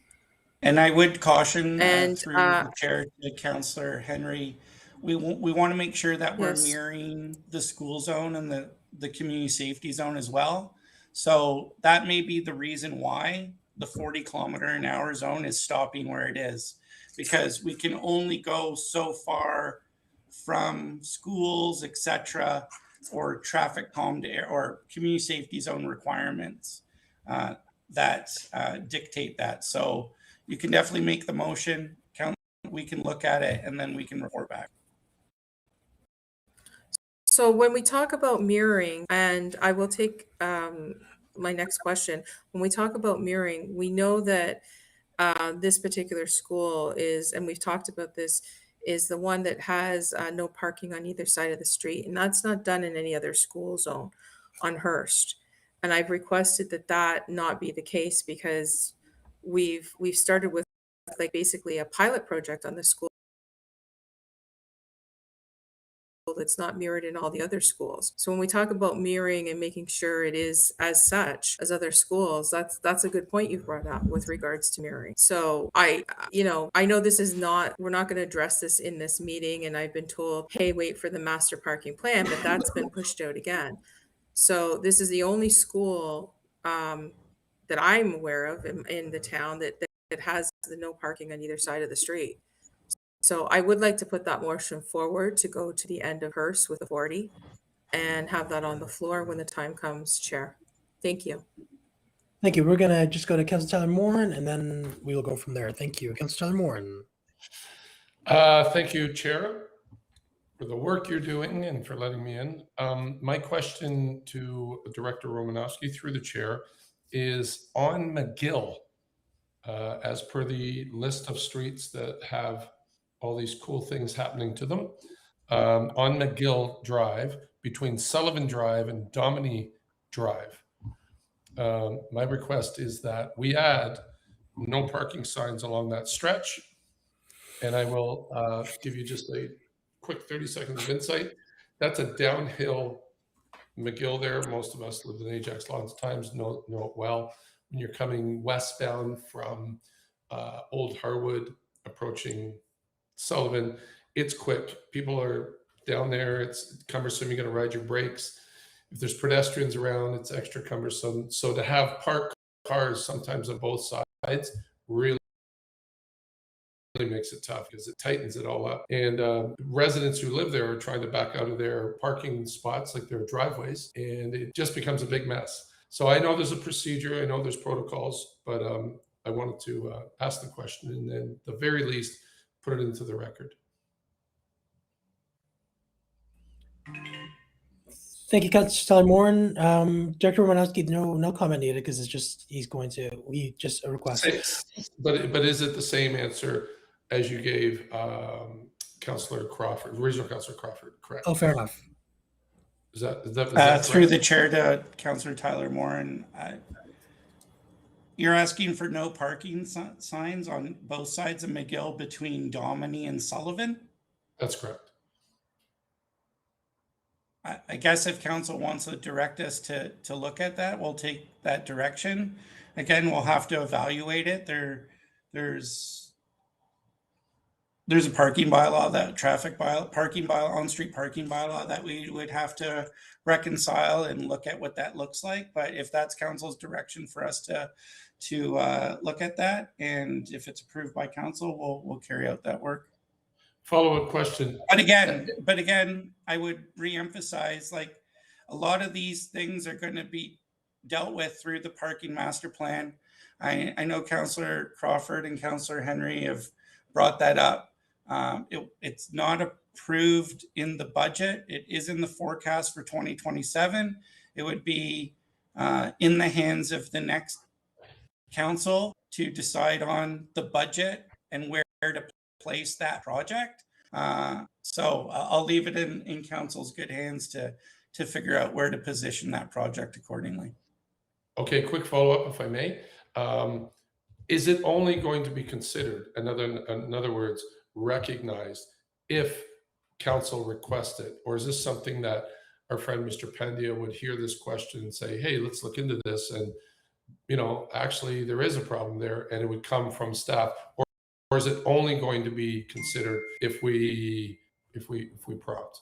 And I would caution And, through the chair to Councillor Henry, we want to make sure that we're Yes. mirroring the school zone and the community safety zone as well. So that may be the reason why the 40 kilometer an hour zone is stopping where it is, because we can only go so far from schools, etc., or traffic calmed or community safety zone requirements that dictate that. So you can definitely make the motion, we can look at it, and then we can report back. So when we talk about mirroring, and I will take my next question, when we talk about mirroring, we know that this particular school is, and we've talked about this, is the one that has no parking on either side of the street. And that's not done in any other school zone on Hearst. And I've requested that not be the case because we've started with like basically a pilot project on the school that's not mirrored in all the other schools. So when we talk about mirroring and making sure it is as such as other schools, that's a good point you've brought up with regards to mirroring. So I know this is not, we're not going to address this in this meeting, and I've been told, hey, wait for the master parking plan, but that's been pushed out again. So this is the only school that I'm aware of in the town that has the no parking on either side of the street. So I would like to put that motion forward to go to the end of Hearst with the 40 and have that on the floor when the time comes, Chair. Thank you. Thank you. We're going to just go to Councilor Tyler Moran and then we will go from there. Thank you. Councilor Tyler Moran. Thank you, Chair, for the work you're doing and for letting me in. My question to Director Romanowski through the chair is on McGill, as per the list of streets that have all these cool things happening to them. On McGill Drive, between Sullivan Drive and Dominie Drive, my request is that we add no parking signs along that stretch. And I will give you just a quick 30 seconds of insight. that's a downhill McGill there. Most of us lived in Ajax lots of times, know it well. When you're coming westbound from Old Harwood, approaching Sullivan, it's quick. People are down there. It's cumbersome. You're going to ride your brakes. If there's pedestrians around, it's extra cumbersome. So to have parked cars sometimes on both sides really makes it tough because it tightens it all up. And residents who live there are trying to back out of their parking spots, like their driveways, and it just becomes a big mess. So I know there's a procedure, I know there's protocols, but I wanted to ask the question and then at the very least, put it into the record. Thank you, Councilor Moran. Director Romanowski, no comment needed because it's just we just a request. But is it the same answer as you gave Councilor Crawford, original Councilor Crawford, correct? Oh, fair enough. Is that through the chair to Councilor Tyler Moran? You're asking for no parking signs on both sides of McGill between Dominey and Sullivan? That's correct. I guess if council wants to direct us to look at that, we'll take that direction. Again, we'll have to evaluate it. There's a parking bylaw, on-street parking bylaw that we would have to reconcile and look at what that looks like. But if that's council's direction for us to look at that, and if it's approved by council, we'll carry out that work. Follow-up question. But again, I would reemphasize, like, a lot of these things are going to be dealt with through the parking master plan. I know Councillor Crawford and Councillor Henry have brought that up. It's not approved in the budget. It is in the forecast for 2027. It would be in the hands of the next council to decide on the budget and where to place that project. So I'll leave it in council's good hands to figure out where to position that project accordingly. Okay, quick follow-up, if I may. Is it only going to be considered, in other words, recognized if council requests it? Or is this something that our friend Mr. Pendia would hear this question and say, hey, let's look into this, and actually there is a problem there, and it would come from staff? Or is it only going to be considered if we prompt?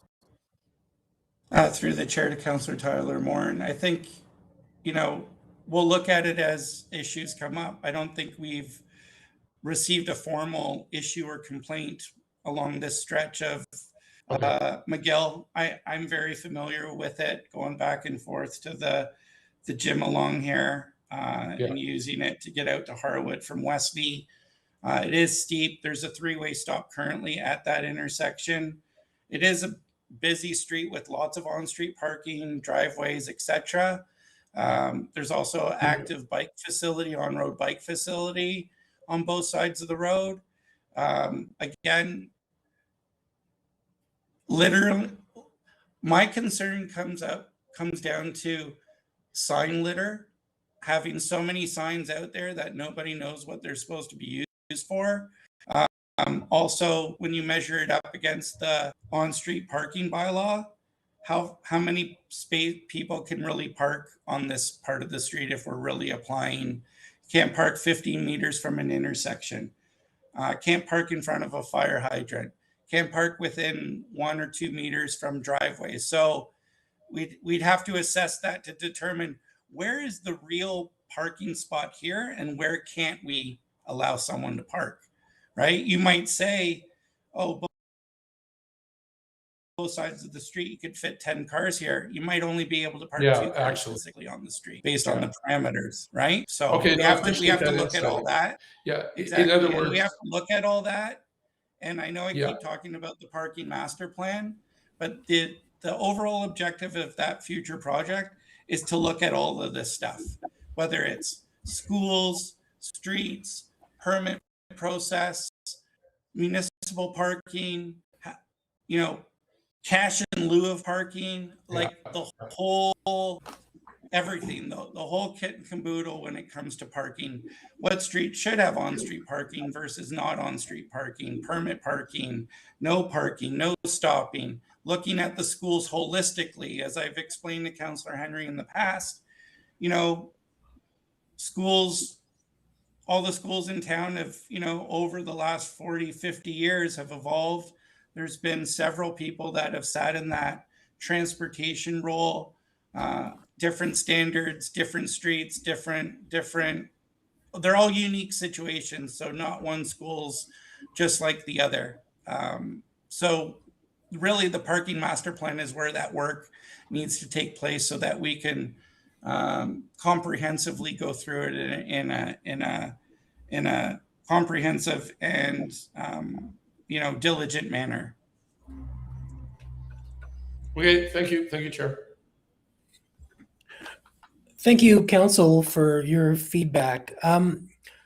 Through the chair to Councillor Tyler Moran, I think, we'll look at it as issues come up. I don't think we've received a formal issue or complaint along this stretch of McGill. I'm very familiar with it, going back and forth to the gym along here and using it to get out to Harwood from Westby. It is steep. There's a three-way stop currently at that intersection. It is a busy street with lots of on-street parking, driveways, etc. There's also active bike facility, on-road bike facility on both sides of the road. Again, literally, my concern comes down to sign litter, having so many signs out there that nobody knows what they're supposed to be used for. Also, when you measure it up against the on-street parking bylaw, how many people can really park on this part of the street if we're really applying? Can't park 15 meters from an intersection. Can't park in front of a fire hydrant. Can't park within 1 or 2 meters from driveways. So we'd have to assess that to determine where is the real parking spot here and where can't we allow someone to park, right? You might say, oh, both sides of the street, you could fit 10 cars here. You might only be able to park 2 cars physically on the street based on the parameters, right? So we have to look at all that. Yeah, exactly. In other words, we have to look at all that. And I know I keep talking about the parking master plan, but the overall objective of that future project is to look at all of this stuff, whether it's schools, streets, permit process, municipal parking, cash in lieu of parking, like the whole everything, the whole kit and caboodle when it comes to parking. What street should have on-street parking versus not on-street parking, permit parking, no stopping, looking at the schools holistically. As I've explained to Councillor Henry in the past, you know, schools, all the schools in town have, you know, over the last 40, 50 years have evolved. There's been several people that have sat in that transportation role, different standards, different streets, different, they're all unique situations. So not one school's just like the other. So really the parking master plan is where that work needs to take place so that we can comprehensively go through it in a comprehensive and you know, diligent manner. Okay, thank you, Chair. Thank you, Council, for your feedback.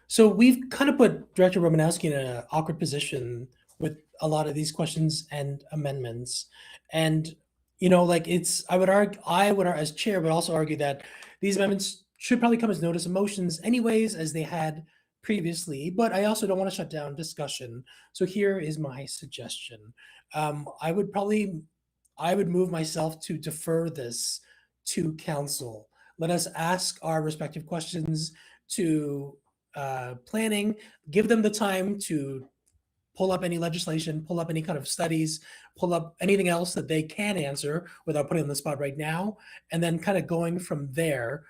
So we've kind of put Director Romanowski in an awkward position with a lot of these questions and amendments. And, you know, like I would argue, as chair, would also argue that these amendments should probably come as notice of motions anyways, as they had previously, but I also don't want to shut down discussion. So here is my suggestion. I would move myself to defer this to council. Let us ask our respective questions to planning, give them the time to pull up any legislation, pull up any kind of studies, pull up anything else that they can answer without putting on the spot right now, and then kind of going from there.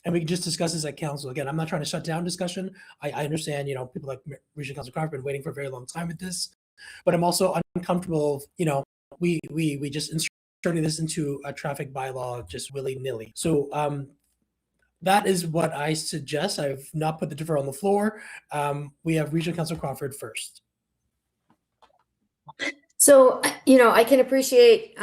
And we can just discuss this at council. Again, I'm not trying to shut down discussion. I understand, you know, people like Regional Councilor Crawford have been waiting for a very long time with this, but I'm also uncomfortable, you know, we just inserting this into a traffic bylaw just willy-nilly. So that is what I suggest. I've not put the deferral on the floor. We have Regional Councilor Crawford first. So, you know, I can appreciate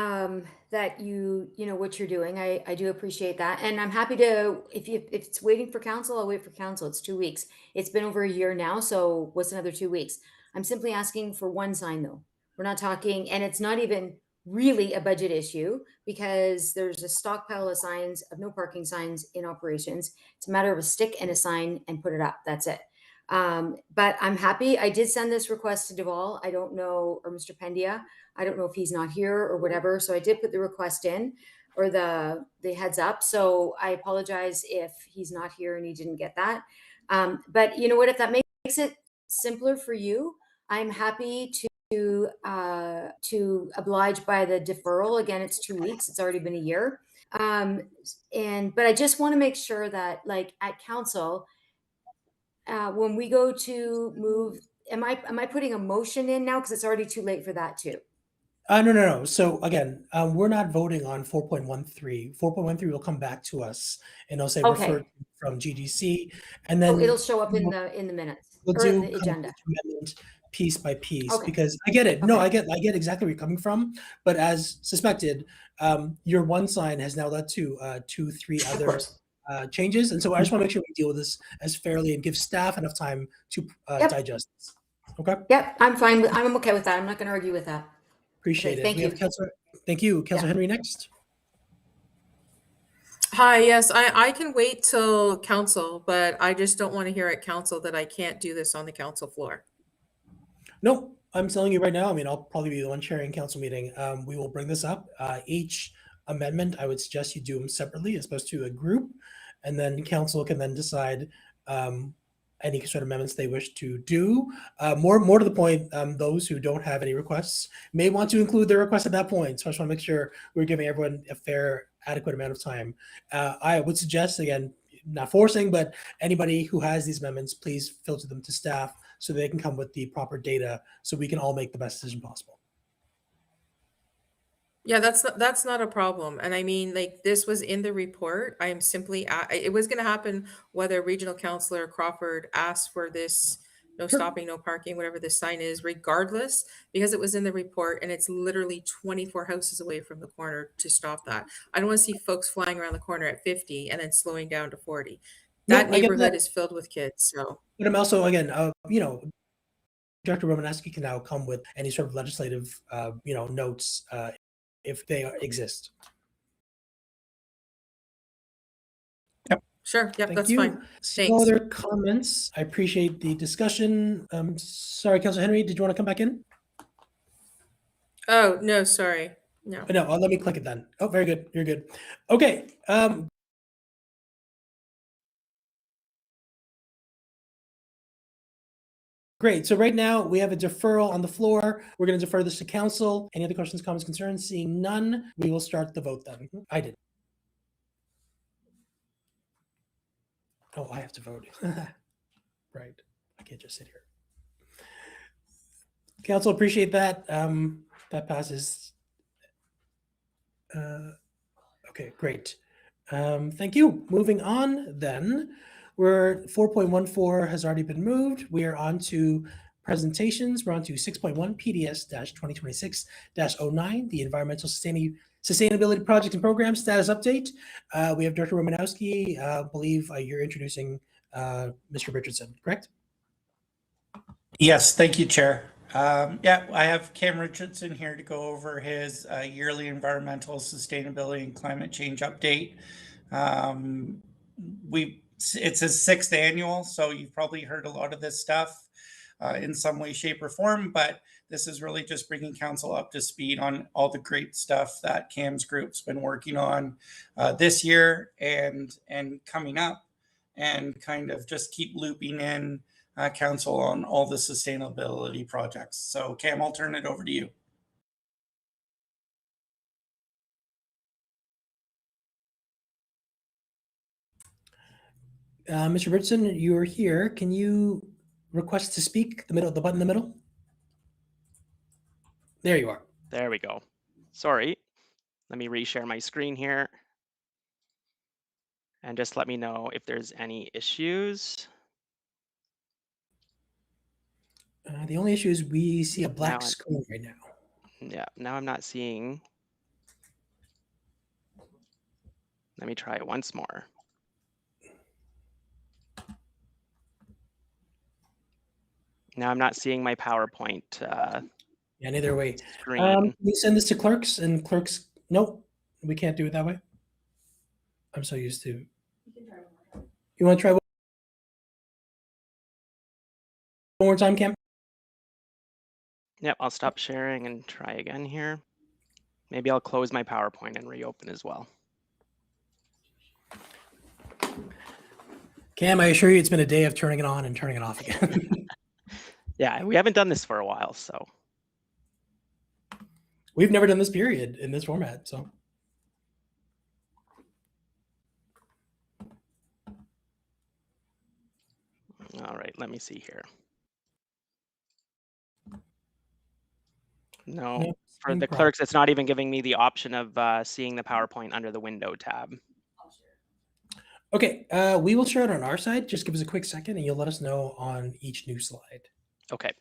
that you know what you're doing. I do appreciate that, and I'm happy to. If it's waiting for council, I'll wait for council. It's 2 weeks. It's been over a year now, so what's another 2 weeks? I'm simply asking for one sign, though. We're not talking, and it's not even really a budget issue because there's a stockpile of signs, of no parking signs in operations. It's a matter of a stick and a sign and put it up. That's it. But I'm happy. I did send this request to Deval. I don't know, or Mr. Pendia. I don't know if he's not here or whatever. So I did put the request in, or the heads up. So I apologize if he's not here and he didn't get that. But you know what, if that makes it simpler for you, I'm happy to oblige by the deferral. Again, it's 2 weeks. It's already been a year. But I just want to make sure that, like, at council, when we go to move, am I putting a motion in now? Because it's already too late for that too. No. So again, we're not voting on 4.13. 4.13 will come back to us and it'll say referred from GDC, and then it'll show up in the minutes we'll or in do the agenda. Amendment piece by piece, Okay. because I get it. No, I get exactly where you're coming from. But as suspected, your one sign has now led to 2-3 Of other course. changes, and so I just want to make sure we deal with this as fairly and give staff enough time to digest this. Okay. Yep, I'm fine. I'm okay with that. I'm not going to argue with that. Appreciate Okay, it. thank We you. have Thank you, Councilor Henry next. Hi, yes, I can wait till council, but I just don't want to hear at council that I can't do this on the council floor. No, I'm telling you right now. I mean, I'll probably be the one chairing council meeting. We will bring this up. Each amendment, I would suggest you do them separately as opposed to a group, and then council can then decide any sort of amendments they wish to do. More to the point, those who don't have any requests may want to include their requests at that point. So I just want to make sure we're giving everyone a fair, adequate amount of time. I would suggest, again, not forcing, but anybody who has these amendments, please filter them to staff so they can come with the proper data so we can all make the best decision possible. Yeah, that's not a problem. And I mean, like, this was in the report. I am simply, it was going to happen whether Regional Councilor Crawford asked for this no stopping, no parking, whatever this sign is, regardless, because it was in the report and it's literally 24 houses away from the corner to stop that. I don't want to see folks flying around the corner at 50 and then slowing down to 40. That neighborhood is filled with kids. So, but I'm also, again, Director Romanowski can now come with any sort of legislative, notes if they exist. Sure. Yep, Thank that's you. fine. No other comments. I appreciate the discussion. Sorry, Councilor Henry, did you want to come back in? Oh, no, sorry. No. No, let me click it then. Oh, very good. You're good. Okay. Great. So right now we have a deferral on the floor. We're going to defer this to council. Any other questions, comments, concerns? Seeing none, we will start the vote then. I did. Oh, I have to vote. Right. I can't just sit here. Council, appreciate that. That passes. Okay, great. Thank you. Moving on then, where 4.14 has already been moved. We are on to presentations. We're on to 6.1 PDS-2026-09, the Environmental Sustainability Project and Program Status Update. We have Director Romanowski. I believe you're introducing Mr. Richardson, correct? Yes, thank you, Chair. Yeah, I have Cam Richardson here to go over his yearly environmental sustainability and climate change update. It's his 6th annual, so you've probably heard a lot of this stuff in some way, shape, or form, but this is really just bringing council up to speed on all the great stuff that Cam's group's been working on this year and coming up, and kind of just keep looping in council on all the sustainability projects. So Cam, I'll turn it over to you. Mr. Richardson, you are here. Can you request to speak? The button in the middle? There you are. There we go. Sorry. Let me reshare my screen here. And just let me know if there's any issues. The only issue is we see a black Now screen right now. Yeah, now I'm not seeing. Let me try it once more. Now I'm not seeing my PowerPoint Yeah, neither way. screen. Can you send this to clerks and clerks? Nope, we can't do it that way. I'm so used to. You want to try one more time, Cam? Yep, I'll stop sharing and try again here. Maybe I'll close my PowerPoint and reopen as well. Cam, I assure you it's been a day of turning it on and turning it off again. Yeah, we haven't done this for a while, so. We've never done this period in this format, so. All right, let me see here. No, Nope, for same the problem. clerks, it's not even giving me the option of seeing the PowerPoint under the window tab. Okay, we will share it on our side. Just give us a quick second and you'll let us know on each new slide. Okay.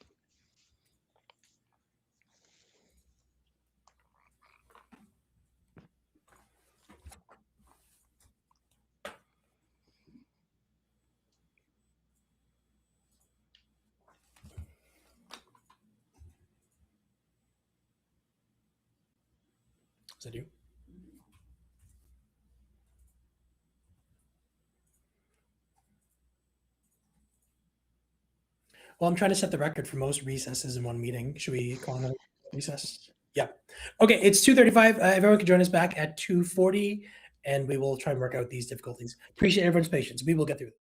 Is that you? Well, I'm trying to set the record for most recesses in one meeting. Should we call it a recess? Yeah. Okay, it's 2:35. Everyone can join us back at 2:40, and we will try and work out these difficulties. Appreciate everyone's patience. We will get through it.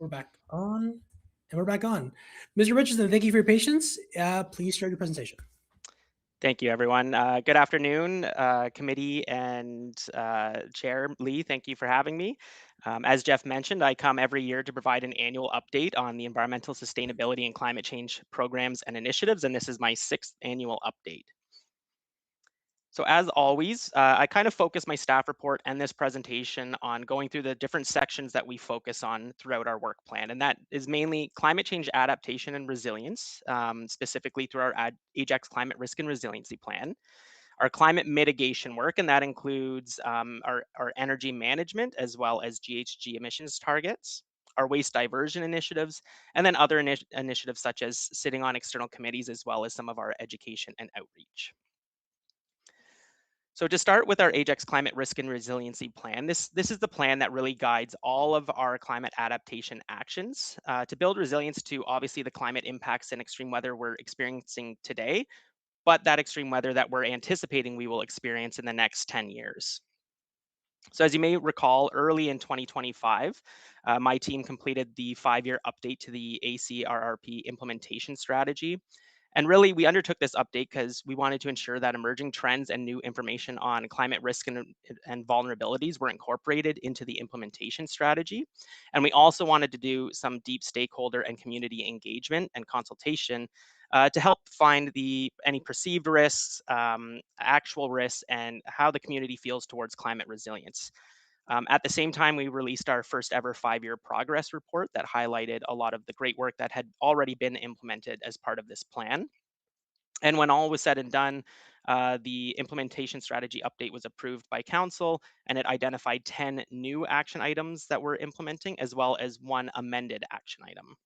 We're back on, and we're back on. Mr. Richardson, thank you for your patience. Please share your presentation. Thank you, everyone. Good afternoon, committee and Chair Lee. Thank you for having me. As Jeff mentioned, I come every year to provide an annual update on the environmental sustainability and climate change programs and initiatives, and this is my 6th annual update. So as always, I kind of focus my staff report and this presentation on going through the different sections that we focus on throughout our work plan. And that is mainly climate change adaptation and resilience, specifically through our Ajax Climate Risk and Resiliency Plan, our climate mitigation work, and that includes our energy management as well as GHG emissions targets, our waste diversion initiatives, and then other initiatives such as sitting on external committees as well as some of our education and outreach. So to start with our Ajax Climate Risk and Resiliency Plan, this is the plan that really guides all of our climate adaptation actions to build resilience to obviously the climate impacts and extreme weather we're experiencing today, but that extreme weather that we're anticipating we will experience in the next 10 years. So as you may recall, early in 2025, my team completed the 5-year update to the ACRRP implementation strategy. And really, we undertook this update because we wanted to ensure that emerging trends and new information on climate risk and vulnerabilities were incorporated into the implementation strategy. And we also wanted to do some deep stakeholder and community engagement and consultation to help find any perceived risks, actual risks, and how the community feels towards climate resilience. At the same time, we released our first ever 5-year progress report that highlighted a lot of the great work that had already been implemented as part of this plan. And when all was said and done, the implementation strategy update was approved by council, and it identified 10 new action items that we're implementing, as well as 1 amended action item.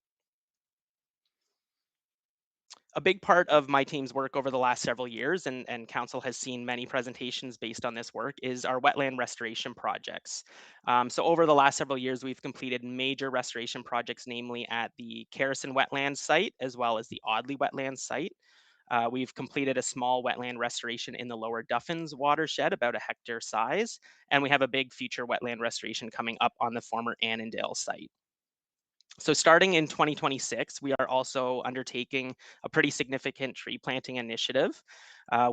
A big part of my team's work over the last several years, and council has seen many presentations based on this work, is our wetland restoration projects. So over the last several years, we've completed major restoration projects, namely at the Carison Wetlands site, as well as the Audley Wetlands site. We've completed a small wetland restoration in the Lower Duffins watershed, about 1 hectare size, and we have a big future wetland restoration coming up on the former Annandale site. So starting in 2026, we are also undertaking a pretty significant tree planting initiative.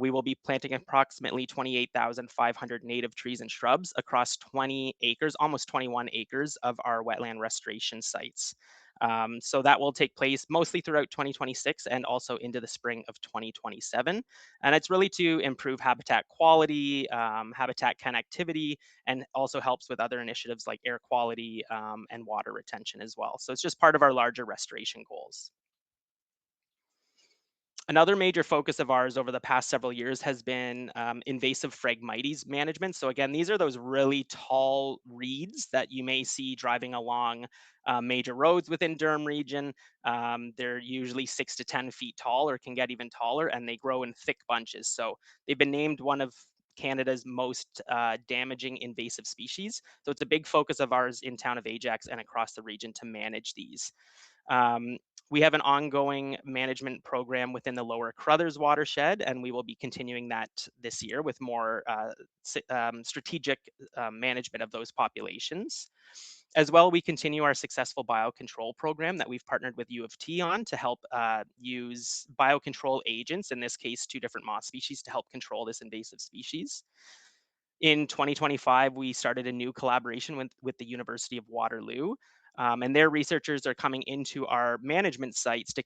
We will be planting approximately 28,500 native trees and shrubs across 20 acres, almost 21 acres of our wetland restoration sites. So that will take place mostly throughout 2026 and also into the spring of 2027. And it's really to improve habitat quality, habitat connectivity, and also helps with other initiatives like air quality and water retention as well. So it's just part of our larger restoration goals. Another major focus of ours over the past several years has been invasive Phragmites management. So again, these are those really tall reeds that you may see driving along major roads within Durham region. They're usually 6 to 10 feet tall or can get even taller, and they grow in thick bunches. So they've been named one of Canada's most damaging invasive species. So it's a big focus of ours in town of Ajax and across the region to manage these. We have an ongoing management program within the Lower Crothers watershed, and we will be continuing that this year with more strategic management of those populations. As well, we continue our successful biocontrol program that we've partnered with U of T on to help use biocontrol agents, in this case, 2 different moss species, to help control this invasive species. In 2025, we started a new collaboration with the University of Waterloo, and their researchers are coming into our management sites to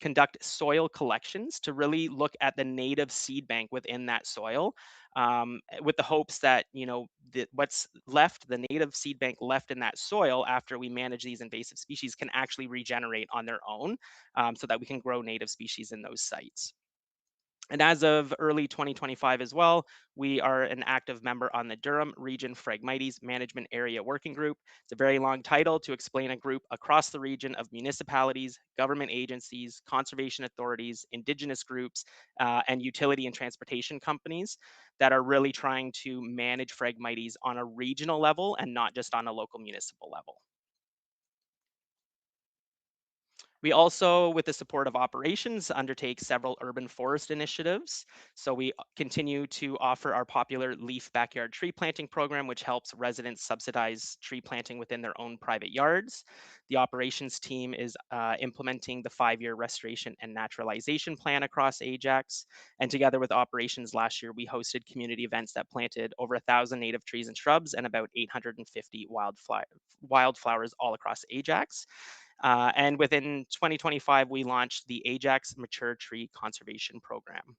conduct soil collections to really look at the native seed bank within that soil, with the hopes that what's left, the native seed bank left in that soil after we manage these invasive species, can actually regenerate on their own, so that we can grow native species in those sites. And as of early 2025 as well, we are an active member on the Durham Region Phragmites Management Area Working Group. It's a very long title to explain a group across the region of municipalities, government agencies, conservation authorities, indigenous groups, and utility and transportation companies that are really trying to manage Phragmites on a regional level and not just on a local municipal level. We also, with the support of operations, undertake several urban forest initiatives. So we continue to offer our popular Leaf Backyard Tree Planting program, which helps residents subsidize tree planting within their own private yards. The operations team is implementing the 5-year restoration and naturalization plan across Ajax. And together with operations last year, we hosted community events that planted over 1,000 native trees and shrubs and about 850 wildflowers all across Ajax. And within 2025, we launched the Ajax Mature Tree Conservation Program.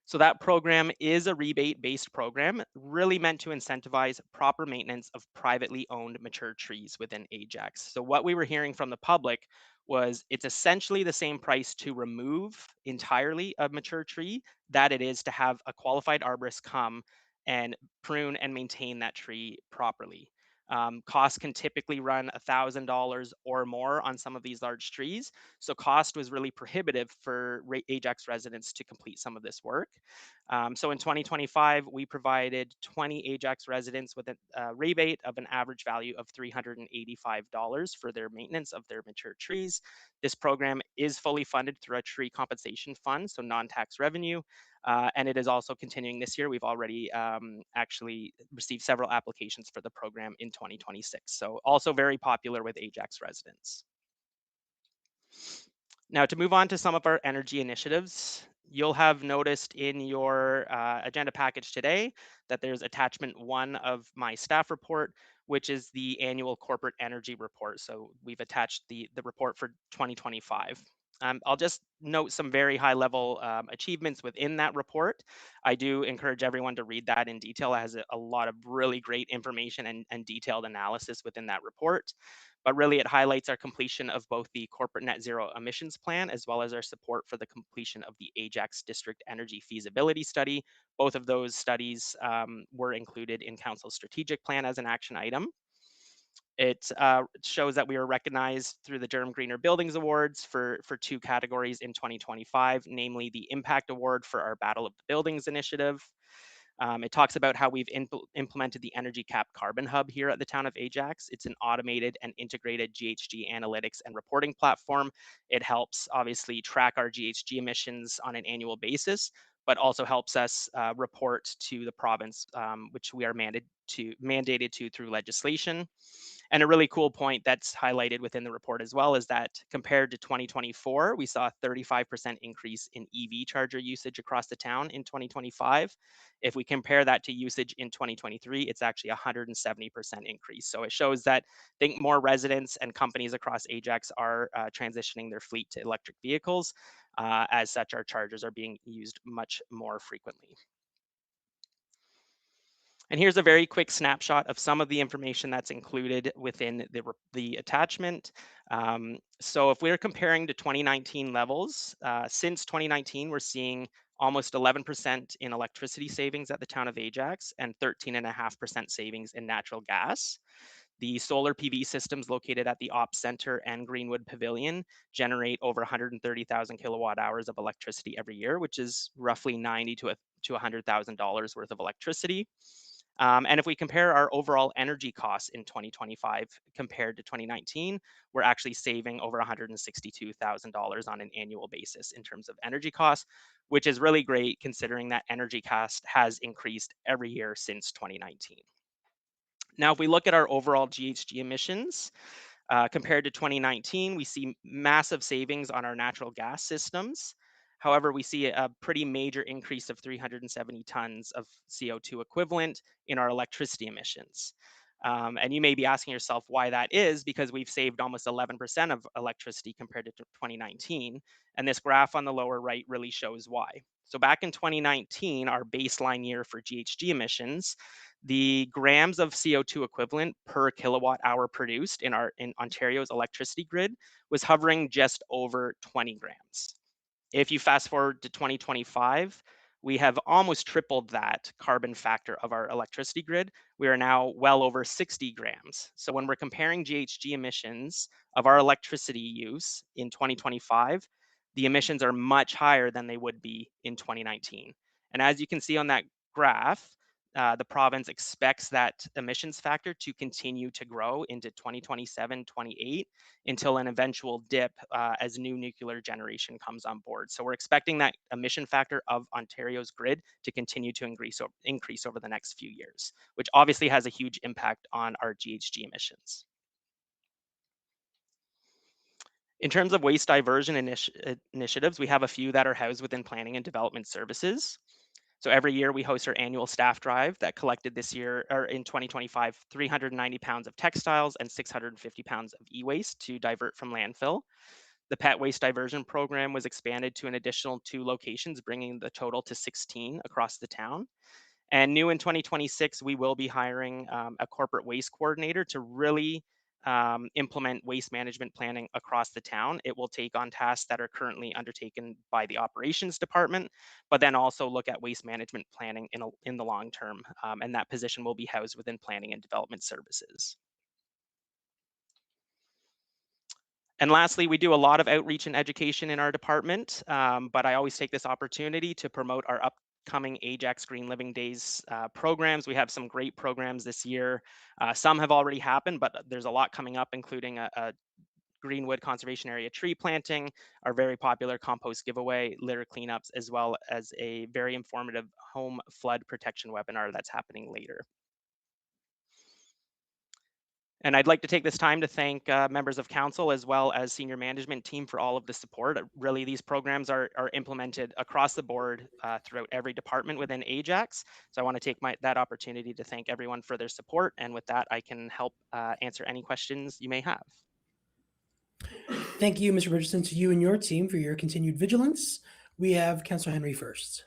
So that program is a rebate-based program, really meant to incentivize proper maintenance of privately owned mature trees within Ajax. So what we were hearing from the public was it's essentially the same price to remove entirely a mature tree that it is to have a qualified arborist come and prune and maintain that tree properly. Costs can typically run $1,000 or more on some of these large trees. So cost was really prohibitive for Ajax residents to complete some of this work. So in 2025, we provided 20 Ajax residents with a rebate of an average value of $385 for their maintenance of their mature trees. This program is fully funded through a tree compensation fund, so non-tax revenue. And it is also continuing this year. We've already actually received several applications for the program in 2026. So also very popular with Ajax residents. Now to move on to some of our energy initiatives, you'll have noticed in your agenda package today that there's attachment 1 of my staff report, which is the annual corporate energy report. So we've attached the report for 2025. I'll just note some very high level achievements within that report. I do encourage everyone to read that in detail. It has a lot of really great information and detailed analysis within that report. But really it highlights our completion of both the corporate net zero emissions plan as well as our support for the completion of the Ajax District Energy Feasibility Study. Both of those studies were included in Council's strategic plan as an action item. It shows that we were recognized through the Durham Greener Buildings Awards for 2 categories in 2025, namely the Impact Award for our Battle of the Buildings initiative. It talks about how we've implemented the Energy Cap Carbon Hub here at the town of Ajax. It's an automated and integrated GHG analytics and reporting platform. It helps obviously track our GHG emissions on an annual basis, but also helps us report to the province, which we are mandated to through legislation. And a really cool point that's highlighted within the report as well is that compared to 2024, we saw a 35% increase in EV charger usage across the town in 2025. If we compare that to usage in 2023, it's actually a 170% increase. So it shows that I think more residents and companies across Ajax are transitioning their fleet to electric vehicles. As such, our chargers are being used much more frequently. And here's a very quick snapshot of some of the information that's included within the attachment. So if we're comparing to 2019 levels, since 2019, we're seeing almost 11% in electricity savings at the town of Ajax and 13.5% savings in natural gas. The solar PV systems located at the Ops Center and Greenwood Pavilion generate over 130,000 kilowatt hours of electricity every year, which is roughly $90,000 to $100,000 worth of electricity. And if we compare our overall energy costs in 2025 compared to 2019, we're actually saving over $162,000 on an annual basis in terms of energy costs, which is really great considering that energy cost has increased every year since 2019. Now, if we look at our overall GHG emissions, compared to 2019, we see massive savings on our natural gas systems. However, we see a pretty major increase of 370 tons of CO2 equivalent in our electricity emissions. And you may be asking yourself why that is, because we've saved almost 11% of electricity compared to 2019. And this graph on the lower right really shows why. So back in 2019, our baseline year for GHG emissions, the grams of CO2 equivalent per kilowatt hour produced in Ontario's electricity grid was hovering just over 20 grams. If you fast forward to 2025, we have almost tripled that carbon factor of our electricity grid. We are now well over 60 grams. So when we're comparing GHG emissions of our electricity use in 2025, the emissions are much higher than they would be in 2019. And as you can see on that graph, the province expects that emissions factor to continue to grow into 2027, 28 until an eventual dip as new nuclear generation comes on board. So we're expecting that emission factor of Ontario's grid to continue to increase over the next few years, which obviously has a huge impact on our GHG emissions. In terms of waste diversion initiatives, we have a few that are housed within planning and development services. So every year we host our annual staff drive that collected this year, or in 2025, 390 pounds of textiles and 650 pounds of e-waste to divert from landfill. The pet waste diversion program was expanded to an additional 2 locations, bringing the total to 16 across the town. And new in 2026, we will be hiring a corporate waste coordinator to really implement waste management planning across the town. It will take on tasks that are currently undertaken by the operations department, but then also look at waste management planning in the long term. And that position will be housed within planning and development services. And lastly, we do a lot of outreach and education in our department, but I always take this opportunity to promote our upcoming Ajax Green Living Days programs. We have some great programs this year. Some have already happened, but there's a lot coming up, including a Greenwood Conservation Area tree planting, our very popular compost giveaway, litter cleanups, as well as a very informative home flood protection webinar that's happening later. And I'd like to take this time to thank members of council as well as senior management team for all of the support. Really, these programs are implemented across the board throughout every department within Ajax. So I want to take that opportunity to thank everyone for their support. And with that, I can help answer any questions you may have. Thank you, Mr. Richardson, to you and your team for your continued vigilance. We have Councillor Henry first.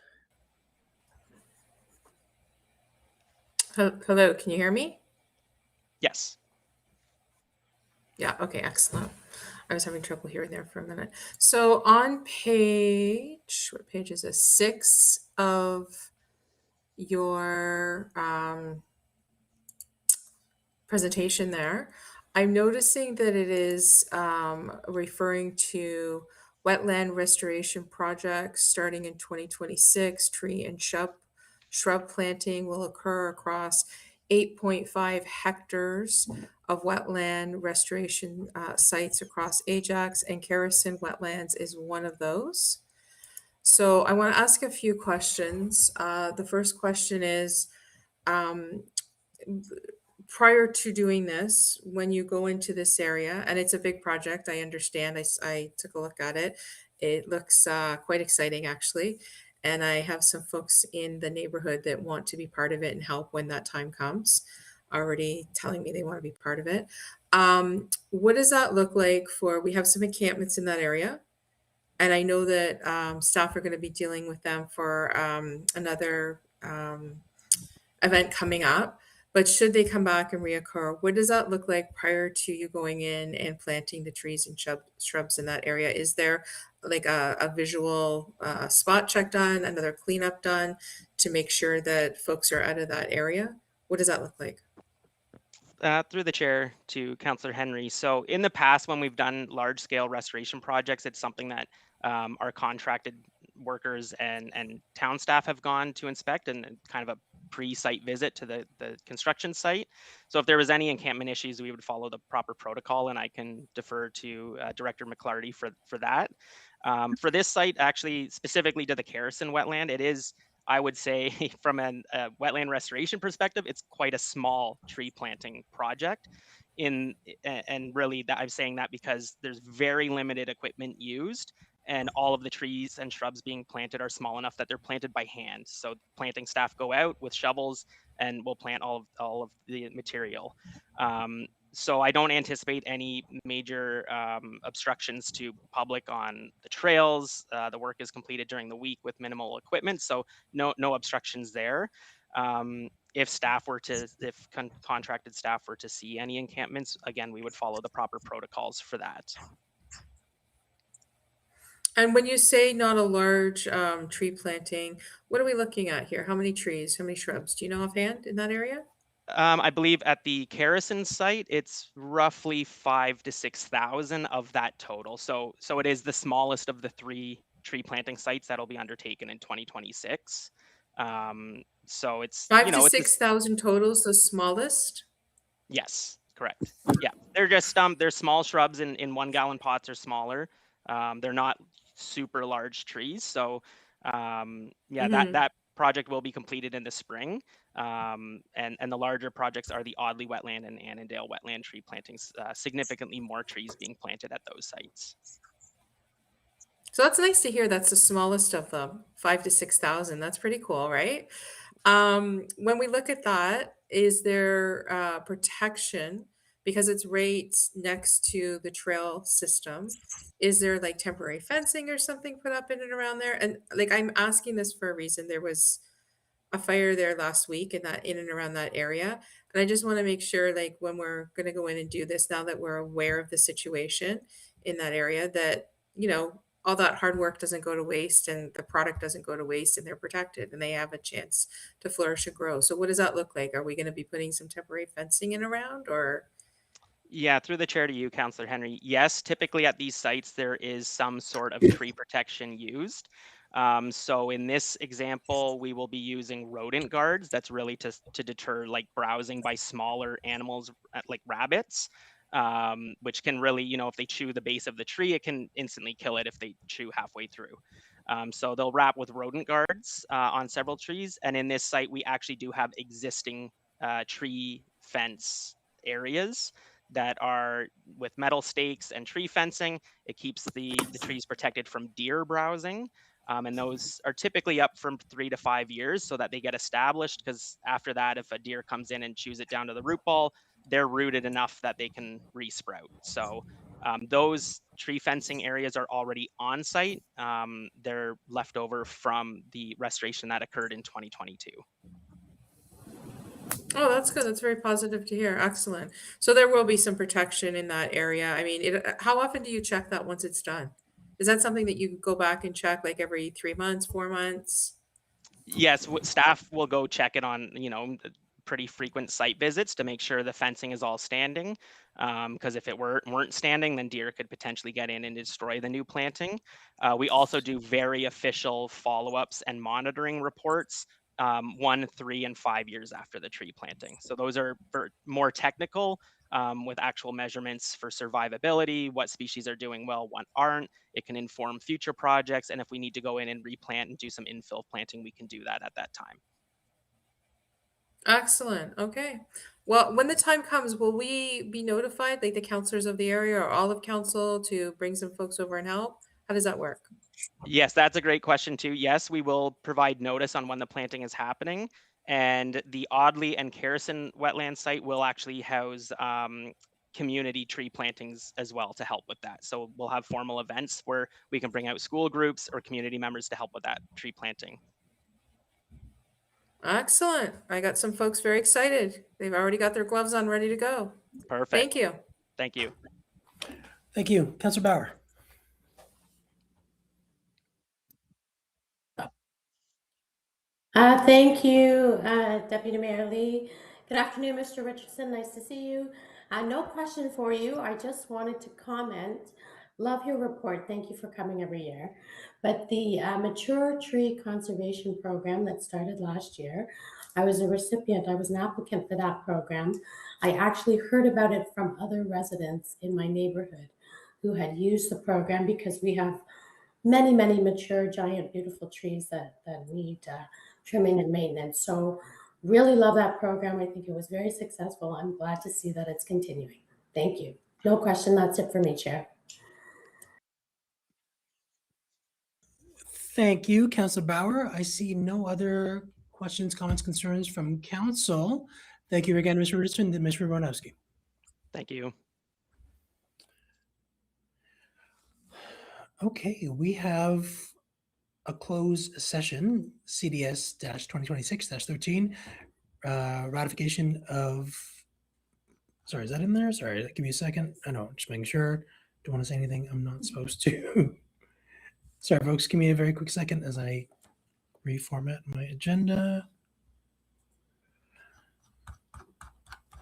Hello, can you hear me? Yes. Yeah, okay, excellent. I was having trouble hearing there for a minute. So on page, what page is this? 6 of your presentation there, I'm noticing that it is referring to wetland restoration projects starting in 2026. Tree and shrub planting will occur across 8.5 hectares of wetland restoration sites across Ajax, and Kerrison Wetlands is one of those. So I want to ask a few questions. The first question is, prior to doing this, when you go into this area, and it's a big project, I understand, I took a look at it. It looks quite exciting, actually. And I have some folks in the neighborhood that want to be part of it and help when that time comes, already telling me they want to be part of it. What does that look like for, we have some encampments in that area. And I know that staff are going to be dealing with them for another event coming up. But should they come back and reoccur, what does that look like prior to you going in and planting the trees and shrubs in that area? Is there like a visual spot check done, another cleanup done to make sure that folks are out of that area? What does that look like? Through the chair to Councillor Henry. So in the past, when we've done large scale restoration projects, it's something that our contracted workers and town staff have gone to inspect, and kind of a pre-site visit to the construction site. So if there was any encampment issues, we would follow the proper protocol, and I can defer to Director McClarty for that. For this site, actually specifically to the Kerrison wetland, it is, I would say, from a wetland restoration perspective, it's quite a small tree planting project. And really, I'm saying that because there's very limited equipment used, and all of the trees and shrubs being planted are small enough that they're planted by hand. So planting staff go out with shovels and will plant all of the material. So I don't anticipate any major obstructions to public on the trails. The work is completed during the week with minimal equipment, so no obstructions there. If contracted staff were to see any encampments, again, we would follow the proper protocols for that. And when you say not a large tree planting, what are we looking at here? How many trees, how many shrubs? Do you know offhand in that area? I believe at the Kerrison site, it's roughly 5,000 to 6,000 of that total. So it is the smallest of the 3 tree planting sites that'll be undertaken in 2026. So it's, Five you to know, it's 6,000 totals, the smallest? yes, correct. Yeah, they're just they're small shrubs in 1 gallon pots or smaller. They're not super large trees. So yeah, Mhm. that project will be completed in the spring. And the larger projects are the Audley wetland and Annandale wetland tree plantings. Significantly more trees being planted at those sites. So that's nice to hear. That's the smallest of them, 5 to 6,000. That's pretty cool, right? When we look at that, is there protection because it's right next to the trail system? Is there like temporary fencing or something put up in and around there? And like I'm asking this for a reason. There was a fire there last week in and around that area. And I just want to make sure, like, when we're going to go in and do this, now that we're aware of the situation in that area, that, all that hard work doesn't go to waste and the product doesn't go to waste and they're protected and they have a chance to flourish and grow. So what does that look like? Are we going to be putting some temporary fencing in around or? Yeah, through the chair to you, Councillor Henry. Yes, typically at these sites, there is some sort of tree protection used. So in this example, we will be using rodent guards. That's really to deter like browsing by smaller animals like rabbits, which can really, if they chew the base of the tree, it can instantly kill it if they chew halfway through. So they'll wrap with rodent guards on several trees. And in this site, we actually do have existing tree fence areas that are with metal stakes and tree fencing. It keeps the trees protected from deer browsing. And those are typically up from 3 to 5 years so that they get established, because after that, if a deer comes in and chews it down to the root ball, they're rooted enough that they can resprout. So those tree fencing areas are already on site. They're left over from the restoration that occurred in 2022. Oh, that's good. That's very positive to hear. Excellent. So there will be some protection in that area. I mean, how often do you check that once it's done? Is that something that you go back and check like every 3 months, 4 months? Yes, staff will go check it on, pretty frequent site visits to make sure the fencing is all standing. Because if it weren't standing, then deer could potentially get in and destroy the new planting. We also do very official follow-ups and monitoring reports 1, 3, and 5 years after the tree planting. So those are more technical with actual measurements for survivability, what species are doing well, what aren't. It can inform future projects. And if we need to go in and replant and do some infill planting, we can do that at that time. Excellent. Okay. Well, when the time comes, will we be notified, like the counselors of the area or all of council, to bring some folks over and help? How does that work? Yes, that's a great question too. Yes, we will provide notice on when the planting is happening. And the Audley and Carison wetland site will actually house community tree plantings as well to help with that. So we'll have formal events where we can bring out school groups or community members to help with that tree planting. Excellent. I got some folks very excited. They've already got their gloves on, ready to go. Perfect. Thank you. Thank you. Thank you. Councillor Bauer. Thank you, Deputy Mayor Lee. Good afternoon, Mr. Richardson. Nice to see you. No question for you. I just wanted to comment. Love your report. Thank you for coming every year. But the Mature Tree Conservation Program that started last year, I was a recipient. I was an applicant for that program. I actually heard about it from other residents in my neighborhood who had used the program because we have many, many mature, giant, beautiful trees that need trimming and maintenance. So really love that program. I think it was very successful. I'm glad to see that it's continuing. Thank you. No question. That's it for me, Chair. Thank you, Councillor Bauer. I see no other questions, comments, concerns from council. Thank you again, Mr. Richardson and Mr. Bronowski. Thank you. Okay, we have a closed session, CDS-2026-13, ratification of, sorry, is that in there? Sorry, give me a second. I know, just making sure. Don't want to say anything I'm not supposed to. Sorry, folks, give me a very quick second as I reformat my agenda.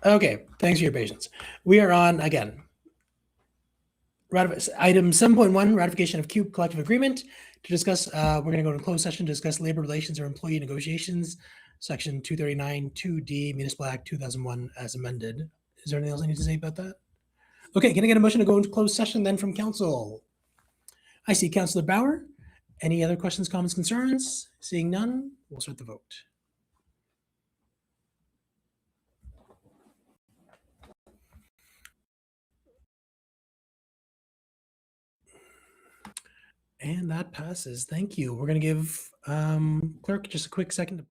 Okay, thanks for your patience. We are on, again, item 7.1, ratification of CUBE collective agreement. To discuss, we're going to go to closed session to discuss labor relations or employee negotiations, Section 239 2D Municipal Act 2001 as amended. Is there anything else I need to say about that? Okay, can I get a motion to go into closed session then from council? I see Councillor Bauer. Any other questions, comments, concerns? Seeing none, we'll start the vote. And that passes. Thank you. We're going to give clerk just a quick second to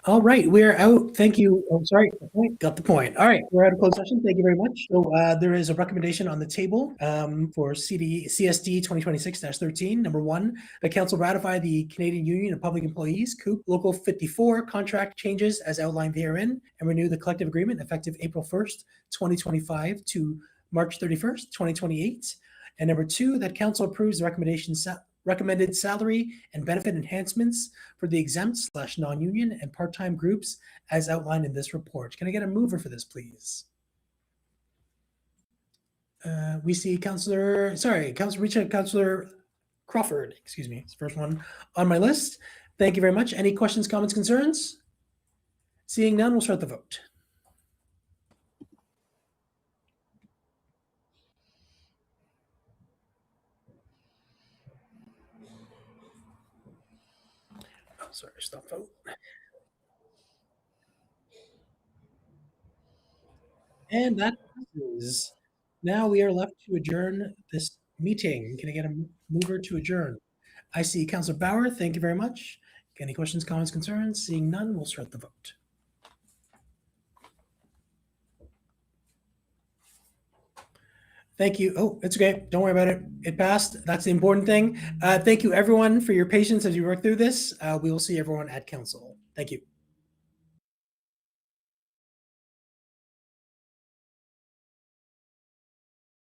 All right, we're out. Thank you. Oh, sorry. Got the point. All right, we're out of closed session. Thank you very much. So there is a recommendation on the table for CSD 2026-13. Number one, the council ratify the Canadian Union of Public Employees, COUP, Local 54 contract changes as outlined therein, and renew the collective agreement effective April 1st, 2025 to March 31st, 2028. And number two, that council approves the recommended salary and benefit enhancements for the exempt/non-union and part-time groups as outlined in this report. Can I get a mover for this, please? We see Councillor Crawford, excuse me, it's the first one on my list. Thank you very much. Any questions, comments, concerns? Seeing none, we'll start the vote. Oh, sorry, stop vote. And that is, now we are left to adjourn this meeting. Can I get a mover to adjourn? I see Councillor Bauer. Thank you very much. Any questions, comments, concerns? Seeing none, we'll start the vote. Thank you. Oh, it's okay. Don't worry about it. It passed. That's the important thing. Thank you, everyone, for your patience as you work through this. We will see everyone at council. Thank you.